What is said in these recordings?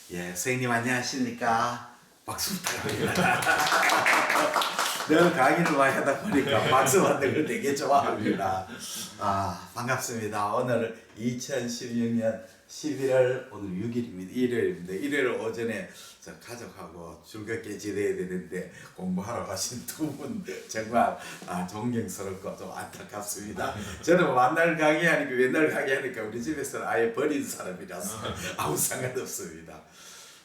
예, 선생님 안녕하십니까? 박수 부탁드립니다. 늘 강의를 많이 하다 보니까 박수 받는 걸 되게 좋아합니다. 반갑습니다. 오늘 2016년 11월 오늘 6일입니다. 일요일입니다. 일요일 오전에 저 가족하고 즐겁게 지내야 되는데 공부하러 가신 두 분 정말 존경스럽고 좀 안타깝습니다. 저는 만날 강의하니까 맨날 강의하니까 우리 집에서는 아예 버린 사람이라서 아무 상관없습니다.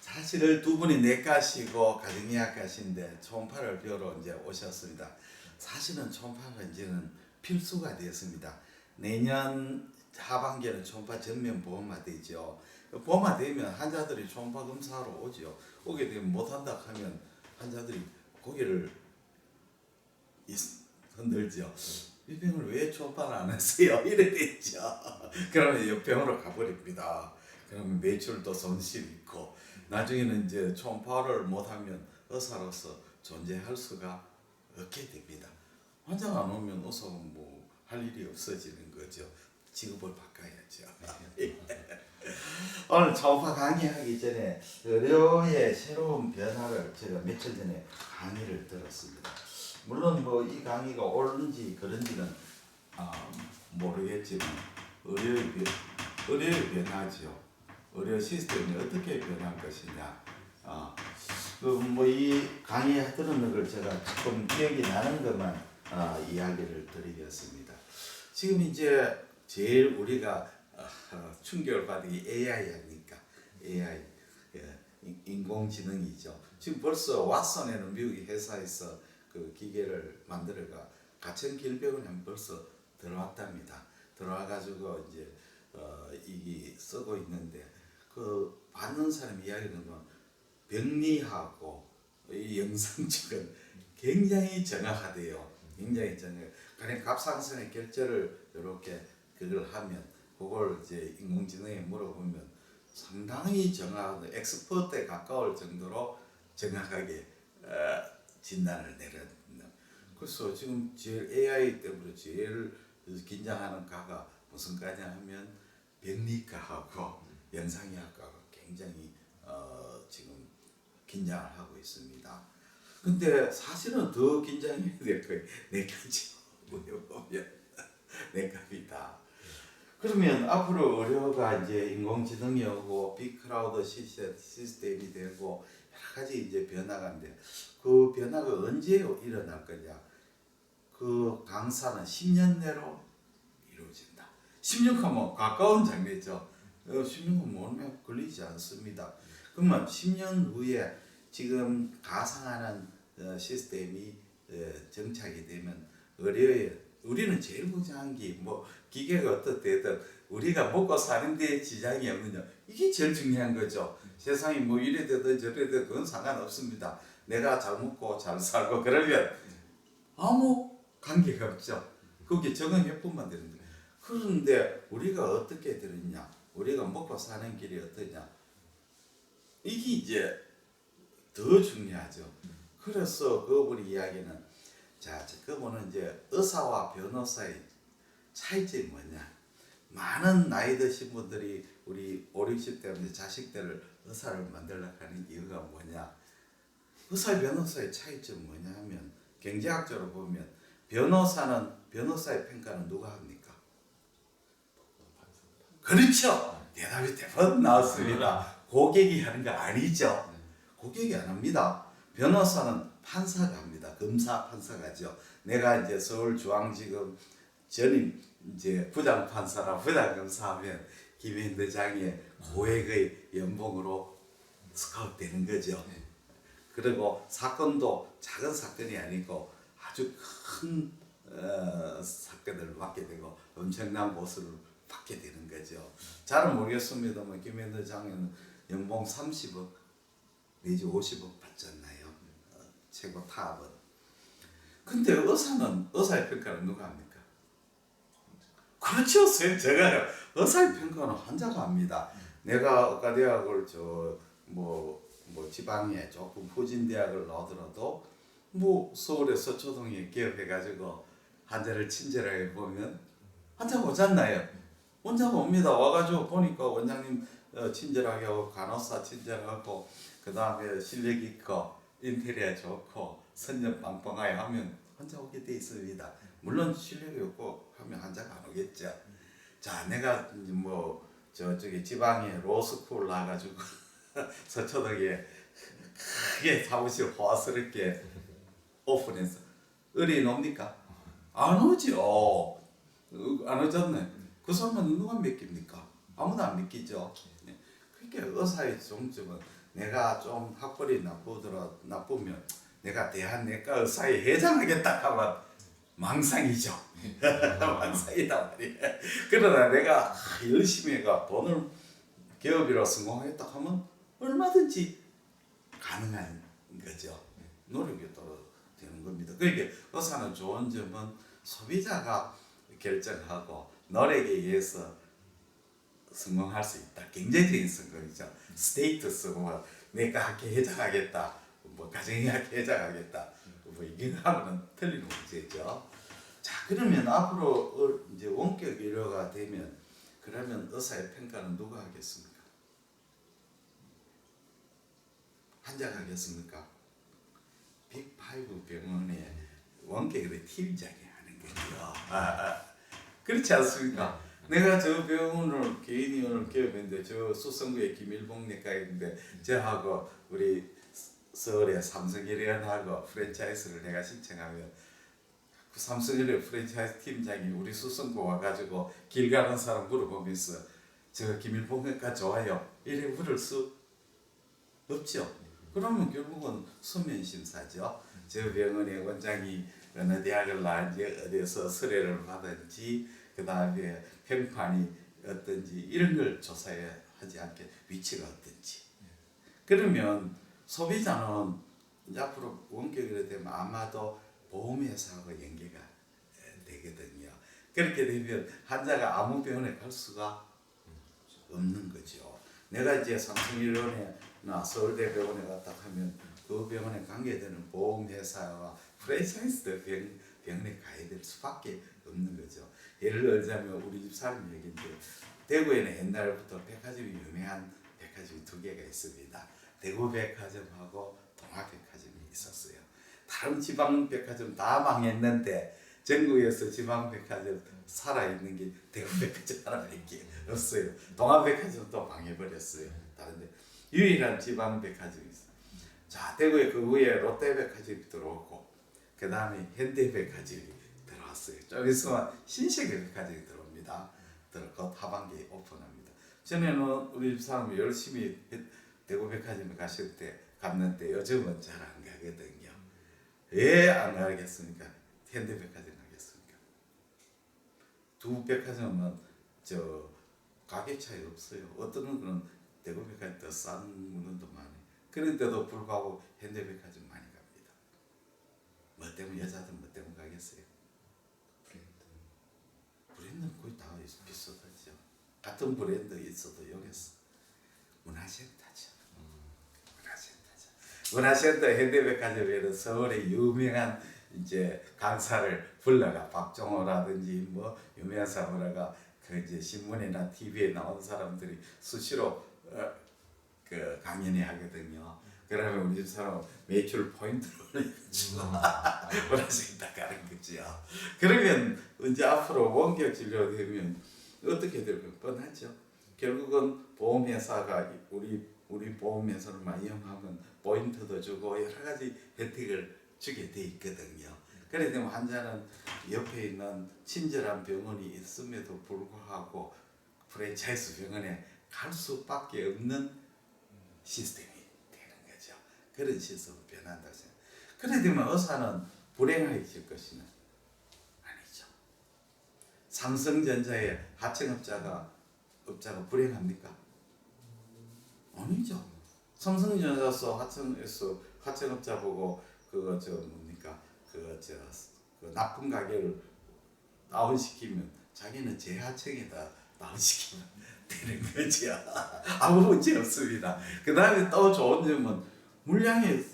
사실은 두 분이 내과시고 가정의학과신데 초음파를 배우러 이제 오셨습니다. 사실은 초음파가 이제는 필수가 되었습니다. 내년 하반기에는 초음파 전면 보험화되죠. 보험화되면 환자들이 초음파 검사하러 오죠. 오게 되면 못한다 하면 환자들이 고개를 흔들죠. 이 병을 왜 초음파를 안 했어요? 이래 됐죠. 그러면 옆병으로 가버립니다. 그러면 매출도 손실 있고 나중에는 이제 초음파를 못하면 의사로서 존재할 수가 없게 됩니다. 환자가 안 오면 의사는 뭐 할 일이 없어지는 거죠. 직업을 바꿔야죠. 오늘 초음파 강의하기 전에 의료의 새로운 변화를 제가 며칠 전에 강의를 들었습니다. 물론 뭐 이 강의가 옳은지 그런지는 모르겠지만 의료의 변화죠. 의료 시스템이 어떻게 변할 것이냐. 뭐 이 강의 들은 걸 제가 조금 기억이 나는 것만 이야기를 드리겠습니다. 지금 이제 제일 우리가 충격을 받은 게 AI 아닙니까? AI 인공지능이죠. 지금 벌써 왓슨에는 미국 회사에서 그 기계를 만들어가 가천 길병원에 벌써 들어왔답니다. 들어와가지고 이제 이게 쓰고 있는데 그 받는 사람 이야기는 뭐 병리하고 이 영상 찍은 굉장히 정확하대요. 굉장히 정확해. 그냥 갑상선의 결절을 이렇게 그걸 하면 그걸 이제 인공지능에 물어보면 상당히 정확한 엑스퍼트에 가까울 정도로 정확하게 진단을 내려는. 그래서 지금 제일 AI 때문에 제일 긴장하는 과가 무슨 과냐 하면 병리과하고 영상의학과가 굉장히 지금 긴장을 하고 있습니다. 근데 사실은 더 긴장해야 될 거예요. 내과지 보면 내과입니다. 그러면 앞으로 의료가 이제 인공지능이 오고 빅크라우드 시스템이 되고 여러 가지 이제 변화가 있는데 그 변화가 언제 일어날 거냐? 그 강사는 10년 내로 이루어진다. 10년 하면 가까운 장래죠. 10년은 얼마 걸리지 않습니다. 그러면 10년 후에 지금 가상하는 시스템이 정착이 되면 의료에 우리는 제일 중요한 게 뭐 기계가 어떻든 우리가 먹고 사는 데 지장이 없느냐 이게 제일 중요한 거죠. 세상이 뭐 이래 되든 저래 되든 그건 상관없습니다. 내가 잘 먹고 잘 살고 그러면 아무 관계가 없죠. 그게 적응해뿐만 되는 거예요. 그런데 우리가 어떻게 되느냐, 우리가 먹고 사는 길이 어떠냐, 이게 이제 더 중요하죠. 그래서 그분의 이야기는 그분은 이제 의사와 변호사의 차이점이 뭐냐. 많은 나이 드신 분들이 우리 5, 60대인데 자식들을 의사를 만들려고 하는 이유가 뭐냐. 의사 변호사의 차이점이 뭐냐 하면 경제학적으로 보면 변호사의 평가는 누가 합니까? 그렇죠. 대답이 대번 나왔습니다. 고객이 하는 거 아니죠. 고객이 안 합니다. 변호사는 판사가 합니다. 검사 판사가죠. 내가 이제 서울중앙지검 전임 이제 부장판사라 부장검사하면 김현대장의 고액의 연봉으로 스카우트 되는 거죠. 그리고 사건도 작은 사건이 아니고 아주 큰 사건을 맡게 되고 엄청난 보수를 받게 되는 거죠. 잘은 모르겠습니다만 김현대장은 연봉 30억 내지 50억 받잖아요. 최고 탑은. 근데 의사의 평가는 누가 합니까? 그렇죠. 제가요. 의사의 평가는 환자가 합니다. 내가 의과대학을 뭐 지방에 조금 후진 대학을 나오더라도 뭐 서울의 서초동에 기업해가지고 환자를 친절하게 보면 환자가 오잖아요. 원장가 옵니다. 와가지고 보니까 원장님 친절하게 하고 간호사 친절하고 그 다음에 실력 있고 인테리어 좋고 선전 빵빵하게 하면 환자 오게 돼 있습니다. 물론 실력이 없고 하면 환자가 안 오겠죠. 자, 내가 이제 뭐 저쪽에 지방에 로스쿨 나가지고 서초동에 크게 사무실 호화스럽게 오픈해서 의뢰인 옵니까? 안 오죠. 안 오잖아요. 그 사람은 누가 믿깁니까? 아무도 안 믿기죠. 그러니까 의사의 종점은 내가 좀 학벌이 나쁘면 내가 대한내과 의사회 회장하겠다 하면 망상이죠. 망상이다 말이야. 그러나 내가 열심히 해가 돈을 기업이라 성공했다 하면 얼마든지 가능한 거죠. 노력이 또 되는 겁니다. 그러니까 의사는 좋은 점은 소비자가 결정하고 노력에 의해서 성공할 수 있다. 경제적인 성공이죠. 스테이터스 뭐 내가 학교 회장하겠다, 뭐 가정의학교 회장하겠다, 뭐 이거하고는 틀린 문제죠. 자, 그러면 앞으로 이제 원격 의료가 되면 그러면 의사의 평가는 누가 하겠습니까? 환자가 하겠습니까? 빅5 병원의 원격 의료 팀장이 하는 거죠. 그렇지 않습니까? 내가 저 병원을 개인이 오늘 개업했는데 저 수성구에 김일봉 내과인데 저하고 우리 서울의 삼성일연하고 프랜차이즈를 내가 신청하면 그 삼성일연 프랜차이즈 팀장이 우리 수성구 와가지고 길 가는 사람 물어보면서 저 김일봉 내과 좋아요 이래 물을 수 없죠. 그러면 결국은 수면 심사죠. 저 병원의 원장이 어느 대학을 나왔는지 어디서 서류를 받았는지 그 다음에 평판이 어떤지 이런 걸 조사해 하지 않게 위치가 어떤지. 그러면 소비자는 이제 앞으로 원격으로 되면 아마도 보험회사하고 연계가 되거든요. 그렇게 되면 환자가 아무 병원에 갈 수가 없는 거죠. 내가 이제 삼성일원에나 서울대병원에 갔다 하면 그 병원에 관계되는 보험회사와 프랜차이즈 병원에 가야 될 수밖에 없는 거죠. 예를 들자면 우리 집 사람 얘기인데 대구에는 옛날부터 백화점이 유명한 백화점이 두 개가 있습니다. 대구백화점하고 동아백화점이 있었어요. 다른 지방백화점 다 망했는데 전국에서 지방백화점 살아있는 게 대구백화점 하나밖에 없어요. 동아백화점도 망해버렸어요. 다른데 유일한 지방백화점이 있어요. 자, 대구에 그 위에 롯데백화점이 들어오고 그 다음에 현대백화점이 들어왔어요. 좀 있으면 신세계백화점이 들어옵니다. 곧 하반기에 오픈합니다. 전에는 우리 사람이 열심히 대구백화점에 갔는데 요즘은 잘 안 가거든요. 왜 안 가겠습니까? 현대백화점 가겠습니까? 두 백화점은 저 가격 차이 없어요. 어떤 거는 대구백화점 더 싼 물건도 많아요. 그런데도 불구하고 현대백화점 많이 갑니다. 뭐 때문에 여자들 뭐 때문에 가겠어요? 브랜드는 거의 다 비슷하죠. 같은 브랜드 있어도 여기서 문화센터죠. 문화센터 현대백화점에는 서울의 유명한 이제 강사를 불러가 박종호라든지 뭐 유명한 사람들가 그 이제 신문이나 TV에 나온 사람들이 수시로 그 강연회 하거든요. 그러면 우리 집 사람 매출 포인트를 올려주고 문화센터 가는 거죠. 그러면 이제 앞으로 원격 진료 되면 어떻게 될까 뻔하죠. 결국은 보험회사가 우리 보험회사를 많이 이용하면 포인트도 주고 여러 가지 혜택을 주게 돼 있거든요. 그래서 환자는 옆에 있는 친절한 병원이 있음에도 불구하고 프랜차이즈 병원에 갈 수밖에 없는 시스템이 되는 거죠. 그런 시스템으로 변한다고 생각합니다. 그래 되면 의사는 불행해질 것이냐? 아니죠. 삼성전자의 하청업자가 불행합니까? 아니죠. 삼성전자에서 하청업자 보고 그거 그 납품 가격을 다운시키면 자기는 재하청에다 다운시키면 되는 거죠. 아무 문제 없습니다. 그 다음에 또 좋은 점은 물량이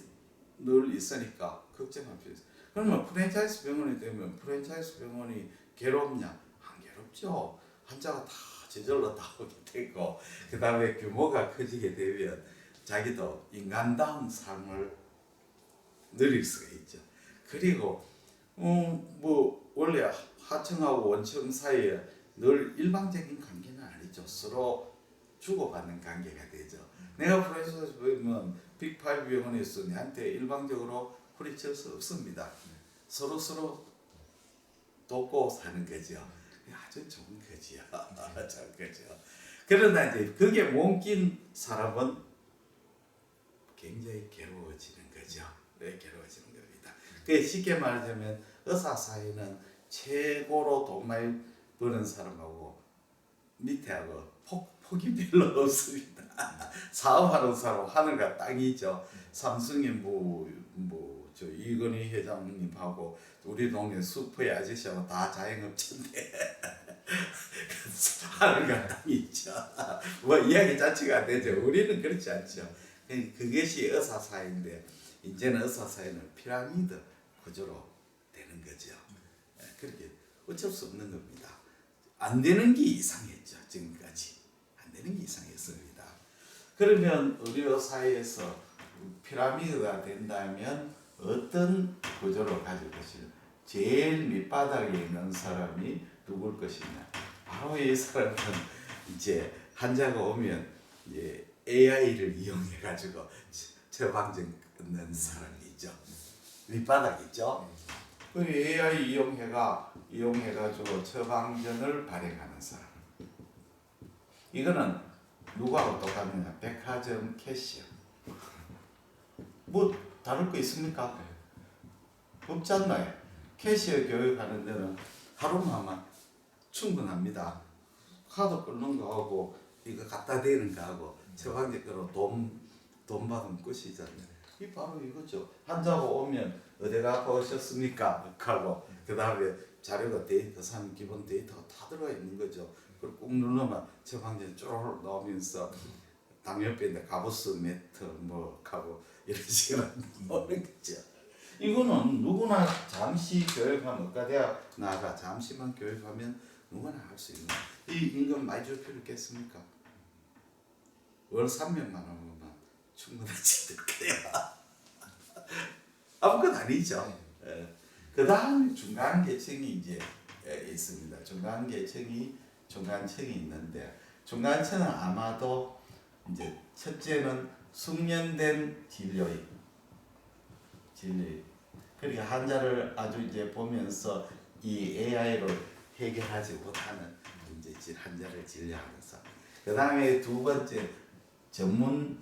늘 있으니까 걱정할 필요 없어요. 그러면 프랜차이즈 병원이 되면 프랜차이즈 병원이 괴롭냐? 안 괴롭죠. 환자가 다 저절로 나오게 되고 그 다음에 규모가 커지게 되면 자기도 인간다운 삶을 누릴 수가 있죠. 그리고 뭐 원래 하청하고 원청 사이에 늘 일방적인 관계는 아니죠. 서로 주고받는 관계가 되죠. 내가 프로듀서에서 보면 빅5 병원에서 내한테 일방적으로 후리칠 수 없습니다. 서로 돕고 사는 거죠. 아주 좋은 거지요. 좋은 거죠. 그러나 이제 그게 몸낀 사람은 굉장히 괴로워지는 거죠. 왜 괴로워지는 겁니다. 그 쉽게 말하자면 의사 사이는 최고로 돈 많이 버는 사람하고 밑에하고 폭이 별로 없습니다. 사업하는 사람 하늘과 땅이죠. 삼성의 저 이건희 회장님하고 우리 동네 슈퍼의 아저씨하고 다 자영업자인데 하늘과 땅이죠. 뭐 이야기 자체가 안 되죠. 우리는 그렇지 않죠. 그것이 의사 사회인데 이제는 의사 사회는 피라미드 구조로 되는 거죠. 그렇게 어쩔 수 없는 겁니다. 안 되는 게 이상했죠. 지금까지 안 되는 게 이상했습니다. 그러면 의료 사회에서 피라미드가 된다면 어떤 구조를 가질 것이냐? 제일 밑바닥에 있는 사람이 누굴 것이냐? 바로 이 사람은 이제 환자가 오면 이제 AI를 이용해 가지고 처방전 끊는 사람이죠. 밑바닥이죠. 그 AI 이용해 가지고 처방전을 발행하는 사람. 이거는 누구하고 똑같느냐? 백화점 캐시어. 뭐 다를 거 있습니까? 없지 않나요? 캐시어 교육하는 데는 하루만 충분합니다. 카드 끊는 거하고 이거 갖다 대는 거하고 처방전 끊어 돈 받으면 끝이잖아요. 이 바로 이거죠. 환자가 오면 어디가 아프셨습니까? 하고 그 다음에 자료가 데이터 산 기본 데이터가 다 들어가 있는 거죠. 그걸 꾹 누르면 처방전 쪼르륵 나오면서 당뇨병인데 가부스 매트 뭐 하고 이런 식으로 나오는 거죠. 이거는 누구나 잠시 교육하면 의과대학 나가 잠시만 교육하면 누구나 할 수 있는 이 임금 많이 줄 필요 있겠습니까? 월 300만 원만 충분하지 않을까요? 아무것도 아니죠. 그 다음 중간 계층이 이제 있습니다. 중간층이 있는데 중간층은 아마도 이제 첫째는 숙련된 진료. 그러니까 환자를 아주 이제 보면서 이 AI로 해결하지 못하는 이제 환자를 진료하는 사람. 그 다음에 두 번째 전문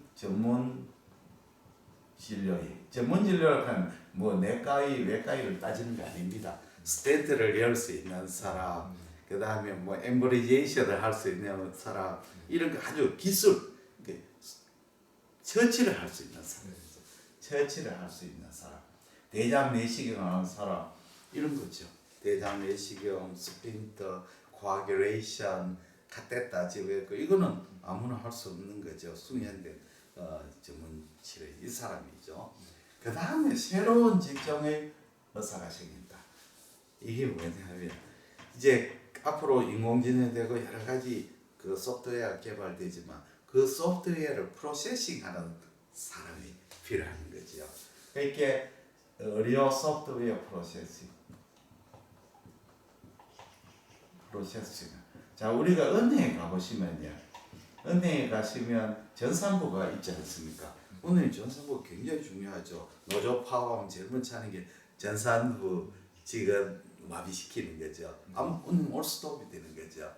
진료의 전문 진료를 하면 뭐 내과의 외과의를 따지는 게 아닙니다. 스텐트를 열 수 있는 사람, 그 다음에 뭐 엠브리제이션을 할 수 있는 사람, 이런 거 아주 기술, 처치를 할 수 있는 사람, 대장 내시경 하는 사람, 이런 거죠. 대장 내시경, 스핀터, 코아귤레이션, 카테터 지우고 이거는 아무나 할 수 없는 거죠. 숙련된 전문 치료 이 사람이죠. 그 다음에 새로운 직종의 의사가 생긴다. 이게 뭐냐면 이제 앞으로 인공지능되고 여러 가지 그 소프트웨어 개발되지만 그 소프트웨어를 프로세싱하는 사람이 필요한 거죠. 그러니까 의료 소프트웨어 프로세싱. 자, 우리가 은행에 가보시면요. 은행에 가시면 전산부가 있지 않습니까? 은행 전산부가 굉장히 중요하죠. 노조 파업하면 제일 먼저 하는 게 전산부 지금 마비시키는 거죠. 아무 은행 올스톱이 되는 거죠.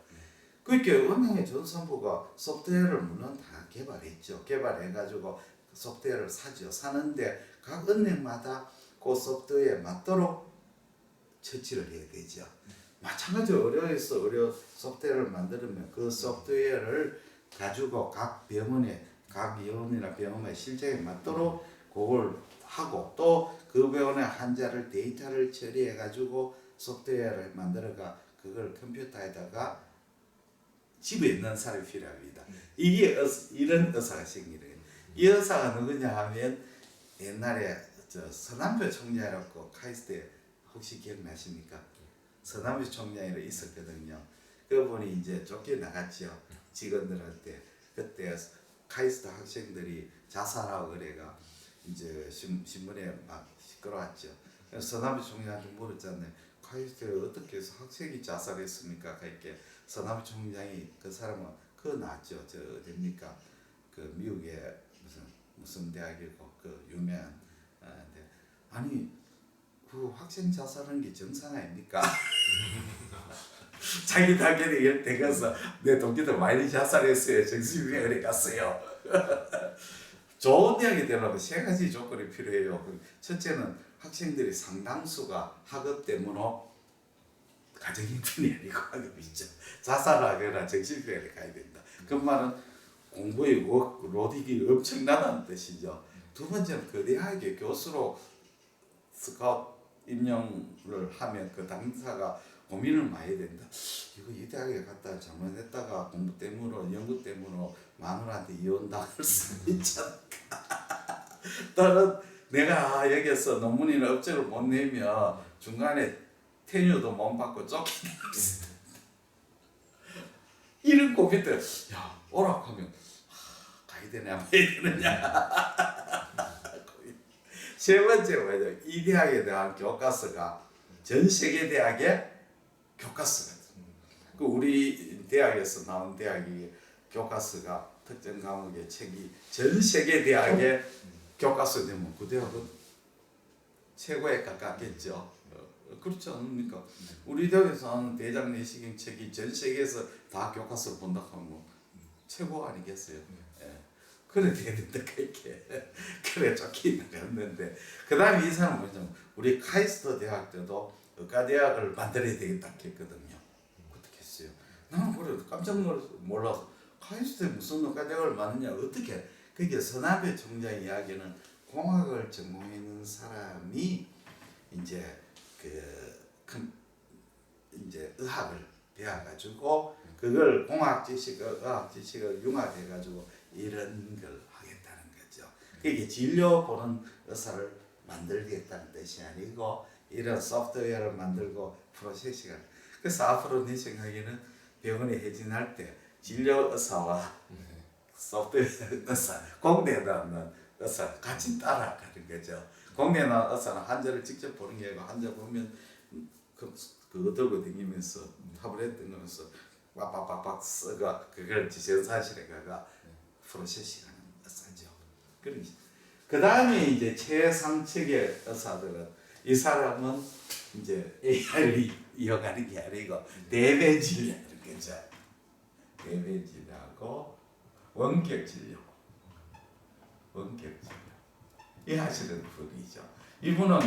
그러니까 은행의 전산부가 소프트웨어를 물론 다 개발했죠. 개발해가지고 소프트웨어를 사죠. 사는데 각 은행마다 그 소프트웨어에 맞도록 처치를 해야 되죠. 마찬가지로 의료에서 의료 소프트웨어를 만들면 그 소프트웨어를 가지고 각 병원에 각 의원이나 병원의 실정에 맞도록 그걸 하고 또 그 병원의 환자를 데이터를 처리해 가지고 소프트웨어를 만들어가 그걸 컴퓨터에다가 집에 있는 사람이 필요합니다. 이게 이런 의사가 생기는 거예요. 이 의사가 누구냐 하면 옛날에 서남표 총장이라고 카이스트에 혹시 기억나십니까? 서남표 총장이라 있었거든요. 그분이 이제 쫓겨나갔죠. 직원들한테. 그때 카이스트 학생들이 자살하고 그래가 이제 신문에 막 시끄러웠죠. 그래서 서남희 총장한테 물었잖아요. 카이스트에 어떻게 해서 학생이 자살했습니까? 그렇게 서남희 총장이 그 사람은 그거 나왔죠. 저 어딥니까? 그 미국의 무슨 대학이고 그 유명한 아니 그 학생 자살하는 게 정상 아닙니까? 자기 당연히 열대 가서 내 동기들 많이 자살했어요. 정신병원에 갔어요. 좋은 대학이 되려면 세 가지 조건이 필요해요. 첫째는 학생들이 상당수가 학업 때문에 가정 형편이 아니고 학업이죠. 자살하거나 정신병원에 가야 된다. 그 말은 공부의 로딩이 엄청나다는 뜻이죠. 두 번째는 그 대학의 교수로 스카우트 임용을 하면 그 당사가 고민을 많이 된다. 이거 이 대학에 갔다 잘못했다가 공부 때문에 연구 때문에 마누라한테 이혼당할 수 있지 않을까. 또는 내가 여기서 논문이나 업적을 못 내면 중간에 테뉴도 못 받고 쫓겨날 수 있다. 이런 고민들. 야 오락하면 가야 되냐 말아야 되느냐. 세 번째 뭐죠? 이 대학에 대한 교과서가 전 세계 대학의 교과서가 그 우리 대학에서 나온 대학이 교과서가 특정 과목의 책이 전 세계 대학의 교과서 되면 그 대학은 최고에 가깝겠죠. 그렇지 않습니까? 우리 대학에서 하는 대장 내시경 책이 전 세계에서 다 교과서 본다 하면 최고 아니겠어요? 그래 돼야 된다 그렇게 그래 쫓기나갔는데 그 다음에 이 사람은 뭐냐면 우리 카이스트 대학 때도 의과대학을 만들어야 되겠다 했거든요. 어떻게 했어요? 나는 그래 깜짝 놀라서 카이스트에 무슨 의과대학을 만드냐 어떻게 그게 서남배 총장 이야기는 공학을 전공했는 사람이 이제 이제 의학을 배워가지고 그걸 공학 지식을 의학 지식을 융합해가지고 이런 걸 하겠다는 거죠. 그게 진료 보는 의사를 만들겠다는 뜻이 아니고 이런 소프트웨어를 만들고 프로세싱을. 그래서 앞으로 내 생각에는 병원에 해진할 때 진료 의사와 소프트웨어 의사, 공대에 나는 의사 같이 따라가는 거죠. 공대에 나는 의사는 환자를 직접 보는 게 아니고 환자 보면 그거 들고 다니면서 타블렛 등으로서 빡빡빡빡 쓰가 그걸 지정사실에 가가 프로세싱하는 의사죠. 그 다음에 이제 최상측의 의사들은 이 사람은 이제 AR을 이어가는 게 아니고 대면 진료하는 거죠. 대면 진료하고 원격 진료, 이 하시는 분이죠. 이분은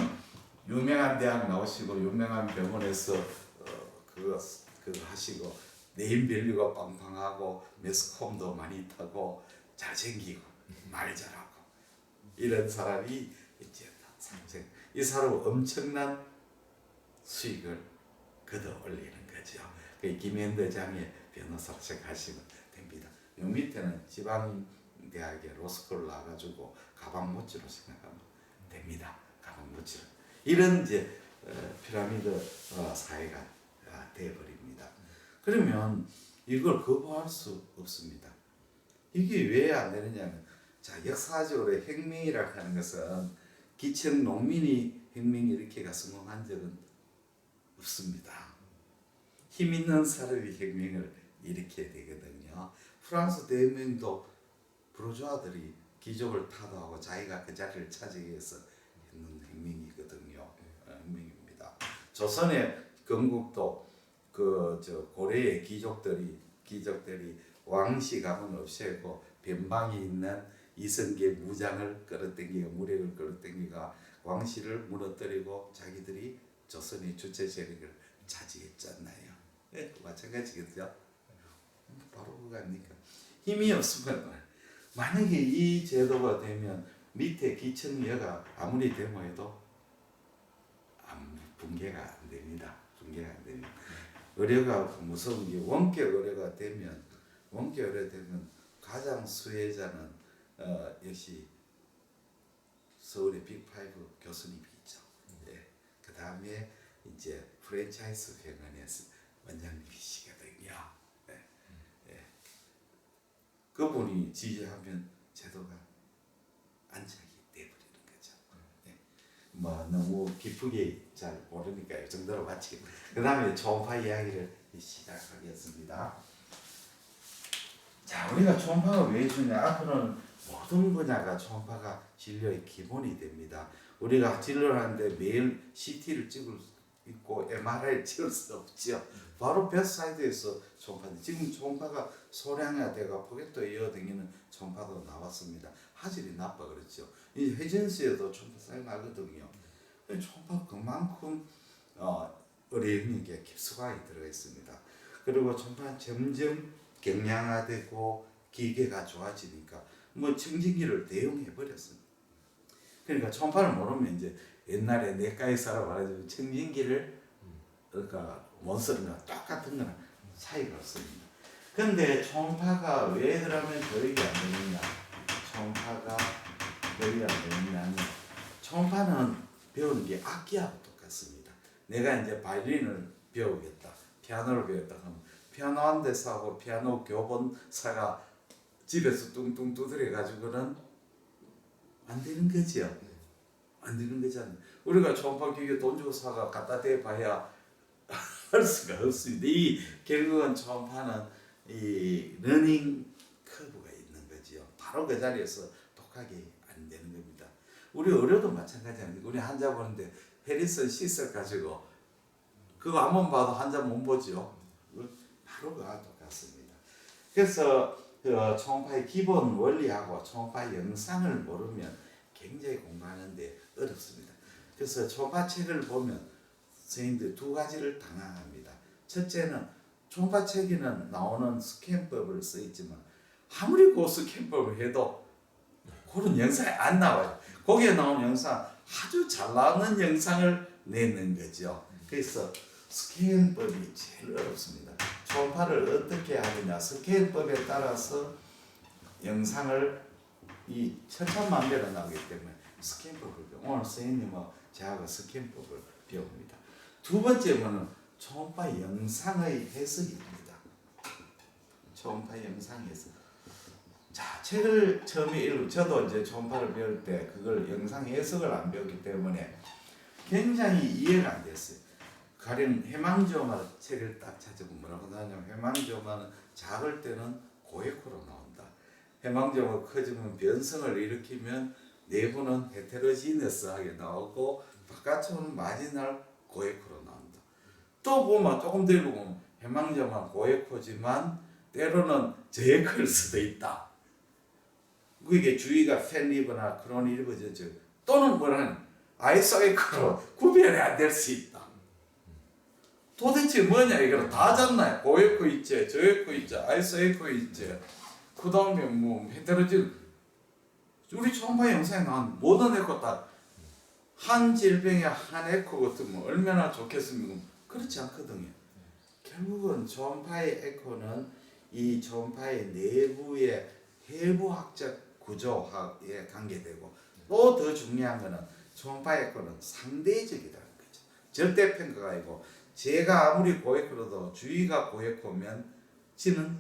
유명한 대학 나오시고 유명한 병원에서 그거 하시고 네임밸류가 빵빵하고 매스컴도 많이 타고 잘생기고 말 잘하고 이런 사람이 이제 상생. 이 사람은 엄청난 수익을 걷어 올리는 거죠. 그 김현대장의 변호사로 생각하시면 됩니다. 요 밑에는 지방 대학의 로스쿨 나가지고 가방 모찌로 생각하면 됩니다. 가방 모찌로. 이런 이제 피라미드 사회가 되어버립니다. 그러면 이걸 거부할 수 없습니다. 이게 왜 안 되느냐면, 자 역사적으로 혁명이라고 하는 것은 기층 농민이 혁명을 일으키가 성공한 적은 없습니다. 힘 있는 사람이 혁명을 일으켜야 되거든요. 프랑스 대혁명도 부르주아들이 기족을 타도하고 자기가 그 자리를 차지하기 위해서 했는 혁명이거든요. 혁명입니다. 조선의 건국도 고려의 귀족들이 왕씨 가문 없애고 변방에 있는 이성계 무장을 끌어당기고 무력을 끌어당기가 왕씨를 무너뜨리고 자기들이 조선의 주체 세력을 차지했잖아요. 네, 마찬가지겠죠. 바로 그거 아닙니까? 힘이 없으면 만약에 이 제도가 되면 밑에 기층여가 아무리 데모해도 붕괴가 안 됩니다. 의료가 무서운 게 원격 의료가 되면 가장 수혜자는 역시 서울의 빅5 교수님이죠. 그 다음에 이제 프랜차이즈 병원에서 원장님이시거든요. 야, 예, 예. 그분이 지지하면 제도가 안착이 돼버리는 거죠. 예. 뭐 너무 깊게 잘 모르니까 이 정도로 마치고 그 다음에 초음파 이야기를 시작하겠습니다. 자, 우리가 초음파가 왜 중요해? 앞으로는 모든 분야가 초음파가 진료의 기본이 됩니다. 우리가 진료를 하는데 매일 CT를 찍을 수 있고 MRI를 찍을 수 없죠. 바로 베드사이드에서 초음파. 지금 초음파가 소량화되고 포켓도 이어다니는 초음파도 나왔습니다. 화질이 나빠 그렇죠. 이제 회전수에도 초음파 사용하거든요. 초음파 그만큼 의료인에게 깊숙하게 들어가 있습니다. 그리고 초음파 점점 경량화되고 기계가 좋아지니까 뭐 청진기를 대용해 버렸습니다. 그러니까 초음파를 모르면 이제 옛날에 내과의사라고 말하자면 청진기를 그러니까 못 쓰는 거랑 똑같은 거랑 차이가 없습니다. 근데 초음파가 왜 그러면 교육이 안 되느냐? 초음파가 교육이 안 되느냐면 초음파는 배우는 게 악기하고 똑같습니다. 내가 이제 바이올린을 배우겠다, 피아노를 배웠다 하면 피아노 한 대 사고 피아노 교본사가 집에서 뚱뚱 두드려 가지고는 안 되는 거지요. 안 되는 거잖아요. 우리가 초음파 기계 돈 주고 사가 갖다 대봐야 할 수가 없습니다. 이 결국은 초음파는 이 러닝 커브가 있는 거지요. 바로 그 자리에서 독하게 안 되는 겁니다. 우리 의료도 마찬가지입니다. 우리 환자 보는데 해리슨 시설 가지고 그거 한번 봐도 환자 못 보죠. 바로 그와 똑같습니다. 그래서 초음파의 기본 원리하고 초음파 영상을 모르면 굉장히 공부하는데 어렵습니다. 그래서 초음파 책을 보면 선생님들 두 가지를 당황합니다. 첫째는 초음파 책에는 나오는 스캔법을 써 있지만 아무리 그 스캔법을 해도 그런 영상이 안 나와요. 거기에 나오는 영상 아주 잘 나오는 영상을 내는 거죠. 그래서 스캔법이 제일 어렵습니다. 초음파를 어떻게 하느냐, 스캔법에 따라서 영상을 이 천차만별로 나오기 때문에 스캔법을 배워. 오늘 선생님은 제가 스캔법을 배웁니다. 두 번째는 초음파 영상의 해석입니다. 초음파 영상 해석. 자, 책을 처음에 읽고 저도 이제 초음파를 배울 때 그걸 영상 해석을 안 배웠기 때문에 굉장히 이해가 안 됐어요. 가령 해망조마 책을 딱 찾아보면 뭐라고 하냐면 해망조마는 작을 때는 고에코로 나온다. 해망조마 커지면 변성을 일으키면 내부는 헤테로지너스하게 나오고 바깥쪽은 마지날 고에코로 나온다. 또 보면 조금 더 읽으면 해망조마 고에코지만 때로는 저에코일 수도 있다. 그게 주위가 팬리버나 크로니리버죠. 또는 뭐라는 아이소에코로 구별이 안 될 수 있다. 도대체 뭐냐 이거 다 잤나요? 고에코 있지, 저에코 있지, 아이소에코 있지. 그 다음에 뭐 헤테로진 우리 초음파 영상에 나온 모든 에코 다 한 질병에 한 에코 같으면 얼마나 좋겠습니까? 그렇지 않거든요. 결국은 초음파의 에코는 이 초음파의 내부의 해부학적 구조에 관계되고 또 더 중요한 것은 초음파 에코는 상대적이라는 거죠. 절대 평가가 아니고 제가 아무리 고에코라도 주위가 고에코면 지는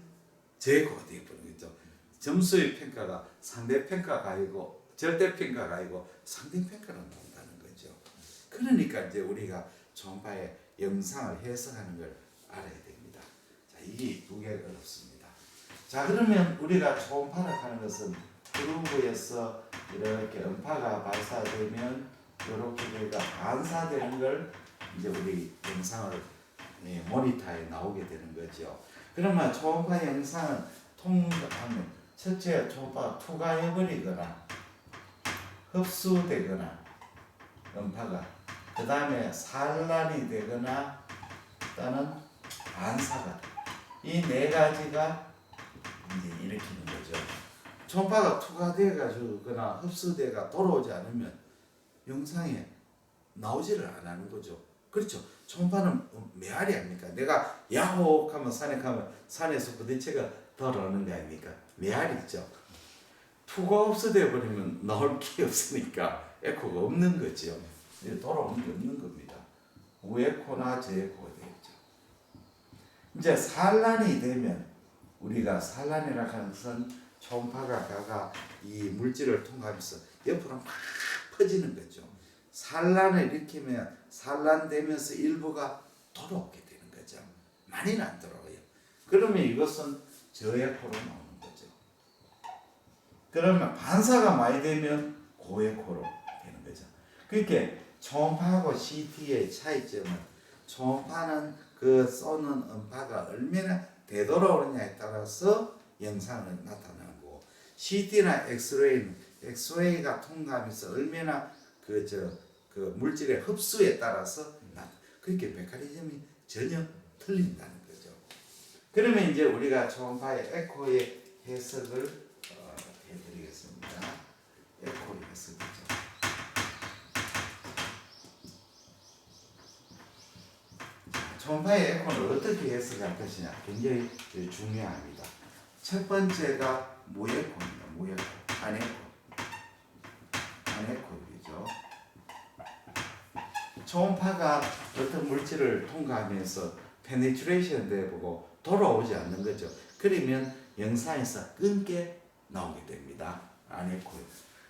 저에코가 되어버리는 거죠. 점수의 평가가 상대 평가가 아니고 절대 평가가 아니고 상대 평가로 나온다는 거죠. 그러니까 이제 우리가 초음파의 영상을 해석하는 걸 알아야 됩니다. 자, 이게 두 개가 어렵습니다. 자, 그러면 우리가 초음파를 하는 것은 그루브에서 이렇게 음파가 발사되면 이렇게 저희가 반사되는 걸 이제 우리 영상을 모니터에 나오게 되는 거죠. 그러면 초음파 영상은 통과하면 첫째 초음파가 투과해버리거나 흡수되거나 음파가 그 다음에 산란이 되거나 또는 반사가 이 네 가지가 이제 일으키는 거죠. 초음파가 투과돼 가지고거나 흡수돼가 돌아오지 않으면 영상에 나오지를 안 하는 거죠. 그렇죠. 초음파는 메아리 아닙니까? 내가 야호 하면 산에 가면 산에서 부딪혀가 돌아오는 거 아닙니까? 메아리 있죠. 투과 흡수돼 버리면 나올 게 없으니까 에코가 없는 거죠. 돌아오는 게 없는 겁니다. 우에코나 저에코가 되겠죠. 이제 산란이 되면 우리가 산란이라 하는 것은 초음파가 가가 이 물질을 통과하면서 옆으로 막 퍼지는 거죠. 산란을 일으키면 산란되면서 일부가 돌아오게 되는 거죠. 많이는 안 돌아와요. 그러면 이것은 저에코로 나오는 거죠. 그러면 반사가 많이 되면 고에코로 되는 거죠. 그러니까 초음파하고 CT의 차이점은 초음파는 그 쏘는 음파가 얼마나 되돌아오느냐에 따라서 영상을 나타나고 CT나 엑스레이가 통과하면서 얼마나 그 물질의 흡수에 따라서 그렇게 메커니즘이 전혀 틀린다는 거죠. 그러면 이제 우리가 초음파의 에코의 해석을 해드리겠습니다. 에코의 해석이죠. 초음파의 에코를 어떻게 해석할 것이냐 굉장히 중요합니다. 첫 번째가 무에코입니다. 무에코, 아네코이죠. 초음파가 어떤 물질을 통과하면서 페네트레이션 되고 돌아오지 않는 거죠. 그러면 영상에서 끊게 나오게 됩니다. 아네코.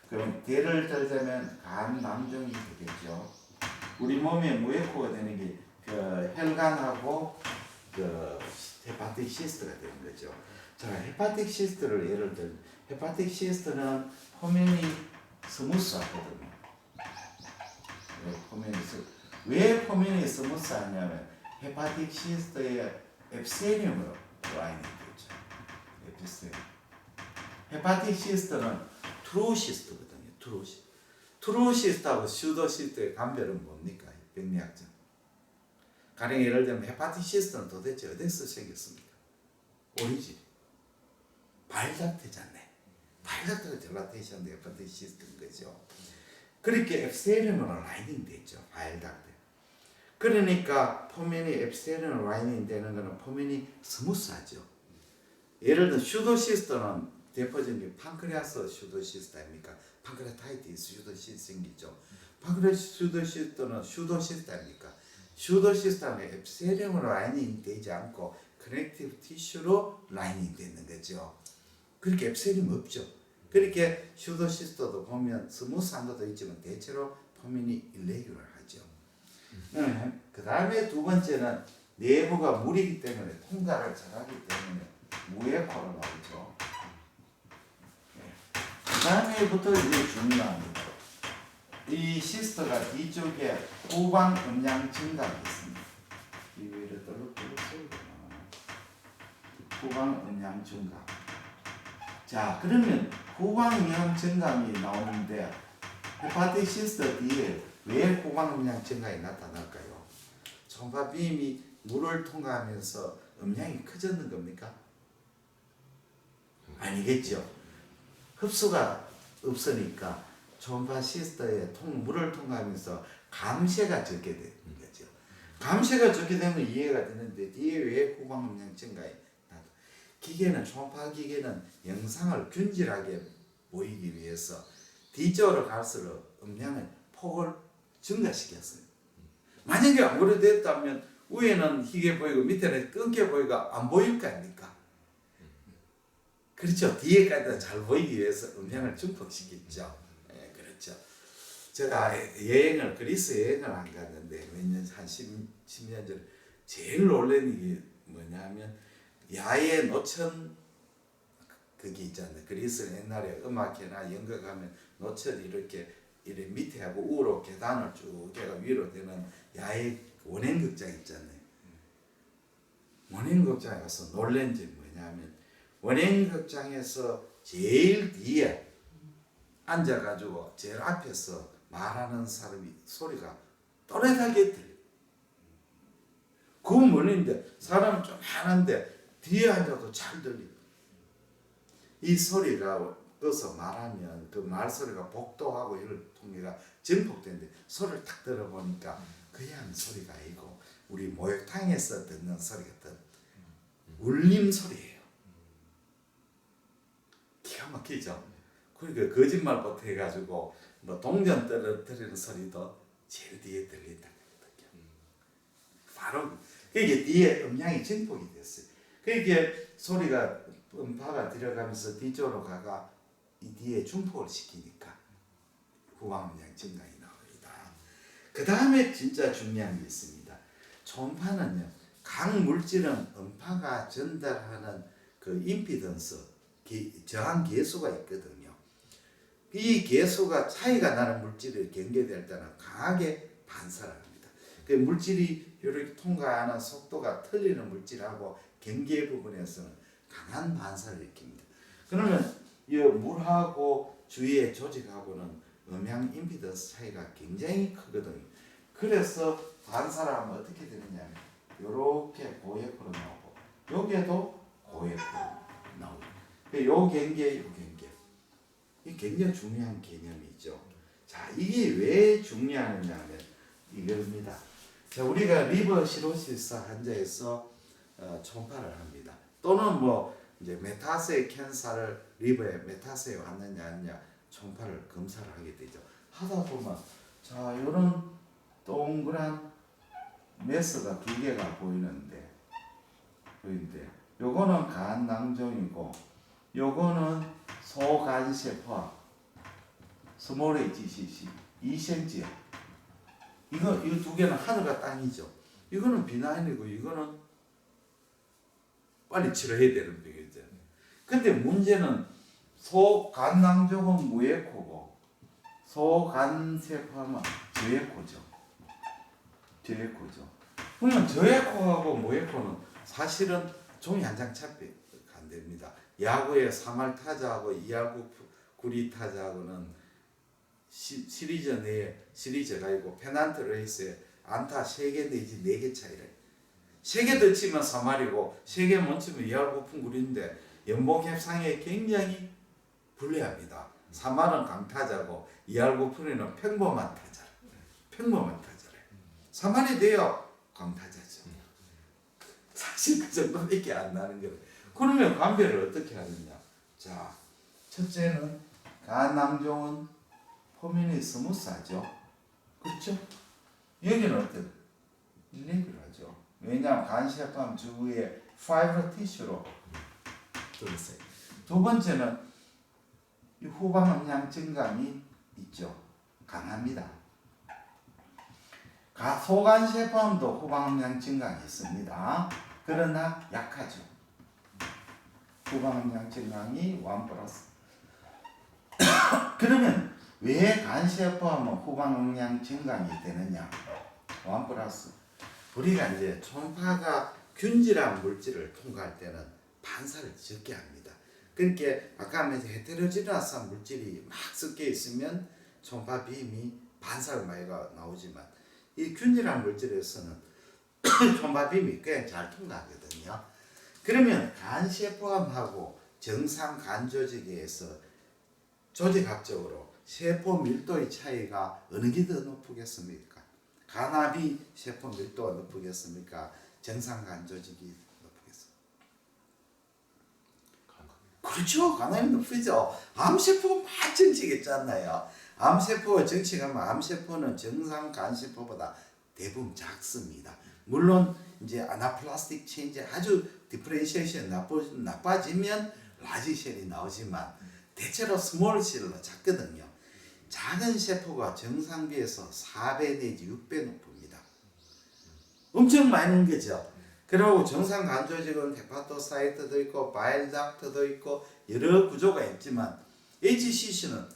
그럼 예를 들자면 간남종이 되겠죠. 우리 몸에 무에코가 되는 게 그 혈관하고 그 헤파틱 시스트가 되는 거죠. 자, 헤파틱 시스트를 예를 들면 헤파틱 시스트는 포면이 스무스하거든요. 왜 포면이 스무스하냐면 헤파틱 시스트의 앱세리움으로 라인이 되죠. 앱세리움. 헤파틱 시스트는 트루 시스트거든요. 트루 시스트하고 슈도 시스트의 감별은 뭡니까? 백리학적. 가령 예를 들면 헤파틱 시스트는 도대체 어디서 생겼습니까? 오리진. 바일닥트잖아요. 바일닥트가 젤라테이션인데 헤파틱 시스트인 거죠. 그렇게 앱세리움으로 라이닝 됐죠. 바일닥트. 그러니까 포면이 앱세리움 라이닝 되는 거는 포면이 스무스하죠. 예를 들어 슈도시스트는 대표적인 게 판크레아스 슈도시스트 아닙니까? 판크레아타이티스 슈도시스트 생기죠. 판크레아스 슈도시스트는 슈도시스트 아닙니까? 슈도시스트는 앱세리움으로 라이닝 되지 않고 커넥티브 티슈로 라이닝 되는 거죠. 그렇게 앱세리움 없죠. 그렇게 슈도시스트도 보면 스무스한 것도 있지만 대체로 포면이 일레귤러하죠. 그 다음에 두 번째는 내부가 물이기 때문에 통과를 잘하기 때문에 무에코로 나오죠. 그 다음에부터 이제 중요합니다. 이 시스터가 뒤쪽에 후방 음량 증강이 있습니다. 이 위를 떨룩떨룩 후방 음량 증강. 자, 그러면 후방 음량 증강이 나오는데 헤파틱 시스터 뒤에 왜 후방 음량 증강이 나타날까요? 초음파 빔이 물을 통과하면서 음량이 커졌는 겁니까? 아니겠죠. 흡수가 없으니까 초음파 시스터에 물을 통과하면서 감쇄가 적게 되는 거죠. 감쇄가 적게 되면 이해가 되는데 뒤에 왜 후방 음량 증가에 나타? 기계는 초음파 기계는 영상을 균질하게 보이기 위해서 뒤쪽으로 갈수록 음량의 폭을 증가시켰어요. 만약에 안 그래됐다면 위에는 희게 보이고 밑에는 끊겨 보이고 안 보일 거 아닙니까? 그렇죠. 뒤에까지 잘 보이기 위해서 음향을 증폭시켰죠. 예, 그렇죠. 제가 그리스 여행을 안 갔는데 몇 년, 한 10년 전에 제일 놀란 게 뭐냐면 야외 노천 그게 있잖아요. 그리스 옛날에 음악회나 연극하면 노천이 이렇게 밑에 하고 우로 계단을 쭉 해가 위로 되는 야외 원행극장 있잖아요. 원행극장에 가서 놀란 게 뭐냐면 원행극장에서 제일 뒤에 앉아가지고 제일 앞에서 말하는 사람이 소리가 또렷하게 들려. 그 멀리인데 사람은 좀 많은데 뒤에 앉아도 잘 들려. 이 소리가 떠서 말하면 그 말소리가 복도하고 이를 통해가 증폭되는데 소리를 딱 들어보니까 그냥 소리가 아니고 우리 목욕탕에서 듣는 소리 같은 울림 소리예요. 기가 막히죠. 그러니까 거짓말부터 해가지고 뭐 동전 떨어뜨리는 소리도 제일 뒤에 들린다는 거거든요. 바로 그게 뒤에 음량이 증폭이 됐어요. 그게 소리가 음파가 들어가면서 뒤쪽으로 가가 이 뒤에 중폭을 시키니까 후방 음량 증강이 나옵니다. 그 다음에 진짜 중요한 게 있습니다. 초음파는요, 각 물질은 음파가 전달하는 그 임피던스, 저항 계수가 있거든요. 이 계수가 차이가 나는 물질이 경계될 때는 강하게 반사를 합니다. 그 물질이 이렇게 통과하는 속도가 틀리는 물질하고 경계 부분에서는 강한 반사를 일으킵니다. 그러면 이 물하고 주위의 조직하고는 음향 임피던스 차이가 굉장히 크거든요. 그래서 반사를 하면 어떻게 되느냐, 이렇게 고액으로 나오고 여기에도 고액으로 나오고, 요 경계, 요 경계, 이 굉장히 중요한 개념이죠. 자, 이게 왜 중요하냐면 이겁니다. 자, 우리가 리버 시로시스 환자에서 초음파를 합니다. 또는 뭐 이제 메타세 캔서를 리버에 메타세에 왔느냐 아니냐 초음파를 검사를 하게 되죠. 하다 보면 자, 이런 동그란 메스가 두 개가 보이는데 요거는 간낭종이고 요거는 소간세포 스몰 HCC 2cm. 이거 두 개는 하늘과 땅이죠. 이거는 비나인이고 이거는 빨리 치료해야 되는 병이죠. 근데 문제는 소간낭종은 무에코고 소간세포하면 저에코죠. 그러면 저에코하고 무에코는 사실은 종이 한 장 차이가 안 됩니다. 야구의 3할 타자하고 2할 9리 타자하고는 시리즈 내에 시리즈가 있고 페넌트 레이스에 안타 3개 내지 4개 차이래. 3개 더 치면 3할이고 3개 못 치면 2할 9푼 9리인데 연봉 협상에 굉장히 불리합니다. 3할은 강타자고 2할 9푼에는 평범한 타자. 평범한 타자래. 3할이 돼요. 강타자죠. 사실 그 정도밖에 안 나는 거예요. 그러면 감별을 어떻게 하느냐? 자, 첫째는 간낭종은 포민이 스무스하죠. 그렇죠? 여기는 어때요? 일레귤하죠. 왜냐하면 간세포함 주위에 파이버 티슈로 둘러싸요. 두 번째는 이 후방 음량 증강이 있죠. 강합니다. 소간세포함도 후방 음량 증강이 있습니다. 그러나 약하죠. 후방 음량 증강이 1+. 그러면 왜 간세포함은 후방 음량 증강이 되느냐? 1+. 우리가 이제 초음파가 균질한 물질을 통과할 때는 반사를 적게 합니다. 그러니까 아까 말한 헤테로지너스한 물질이 막 섞여 있으면 초음파 빔이 반사가 많이 나오지만 이 균질한 물질에서는 초음파 빔이 꽤 잘 통과하거든요. 그러면 간세포함하고 정상 간 조직에서 조직학적으로 세포 밀도의 차이가 어느 게 더 높겠습니까? 간압이 세포 밀도가 높겠습니까? 정상 간 조직이 높겠습니까? 그렇죠. 간압이 높죠. 암세포가 막 정치겠잖아요. 암세포가 정치하면 암세포는 정상 간세포보다 대부분 작습니다. 물론 이제 아나플라스틱 체인지 아주 디퍼렌시에이션 나빠지면 라지 셀이 나오지만 대체로 스몰 셀로 작거든요. 작은 세포가 정상 비해서 4배 내지 6배 높습니다. 엄청 많은 거죠. 그리고 정상 간 조직은 헤파토사이트도 있고 바일닥트도 있고 여러 구조가 있지만 HCC는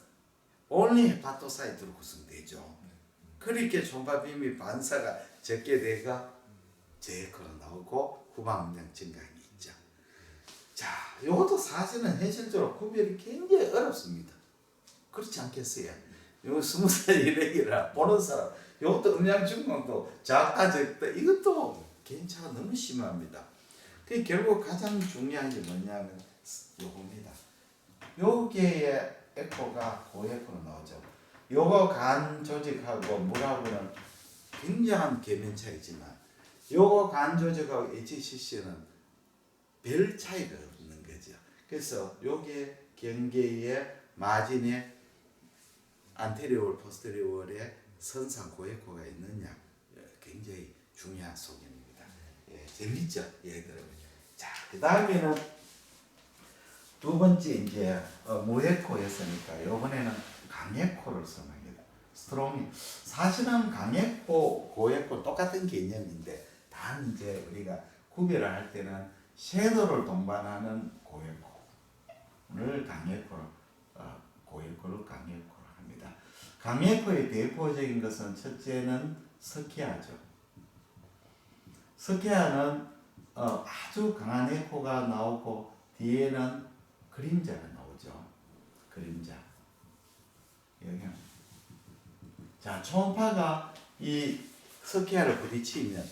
only 헤파토사이트로 구성되죠. 그렇게 초음파 빔이 반사가 적게 되가 제거로 나오고 후방 음량 증강이 있죠. 자, 이것도 사실은 현실적으로 구별이 굉장히 어렵습니다. 그렇지 않겠어요? 이거 20살 이래기라 보는 사람, 이것도 음량 증강도 작다 적다 이것도 개인차가 너무 심합니다. 그 결국 가장 중요한 게 뭐냐면 요겁니다. 요게의 에코가 고에코로 나오죠. 요거 간 조직하고 물하고는 굉장한 계면 차이지만 요거 간 조직하고 HCC는 별 차이가 없는 거죠. 그래서 요게 경계의 마진에 안테리올 포스테리올에 선상 고에코가 있느냐 굉장히 중요한 소견입니다. 예. 예, 재밌죠? 예, 그러면. 자, 그 다음에는 두 번째 이제 무에코였으니까 이번에는 강에코를 써먹니다. 스트롱이 사실은 강에코, 고에코 똑같은 개념인데 단 이제 우리가 구별을 할 때는 섀도를 동반하는 고에코를 강에코로 고에코를 강에코로 합니다. 강에코의 대표적인 것은 첫째는 스키야죠. 스키야는 아주 강한 에코가 나오고 뒤에는 그림자가 나오죠. 그림자. 여기. 자, 초음파가 이 스키야를 부딪히면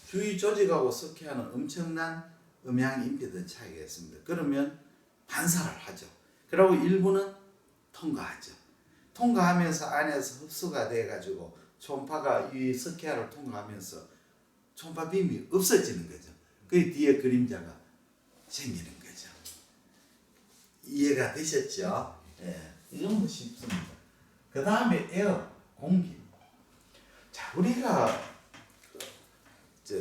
주위 조직하고 스키야는 엄청난 음향 임피던스 차이가 있습니다. 그러면 반사를 하죠. 그리고 일부는 통과하죠. 통과하면서 안에서 흡수가 돼가지고 초음파가 이 스키야를 통과하면서 초음파 빔이 없어지는 거죠. 그 뒤에 그림자가 생기는 거죠. 이해가 되셨죠? 예, 이건 뭐 쉽습니다. 그 다음에 에어, 공기. 자, 우리가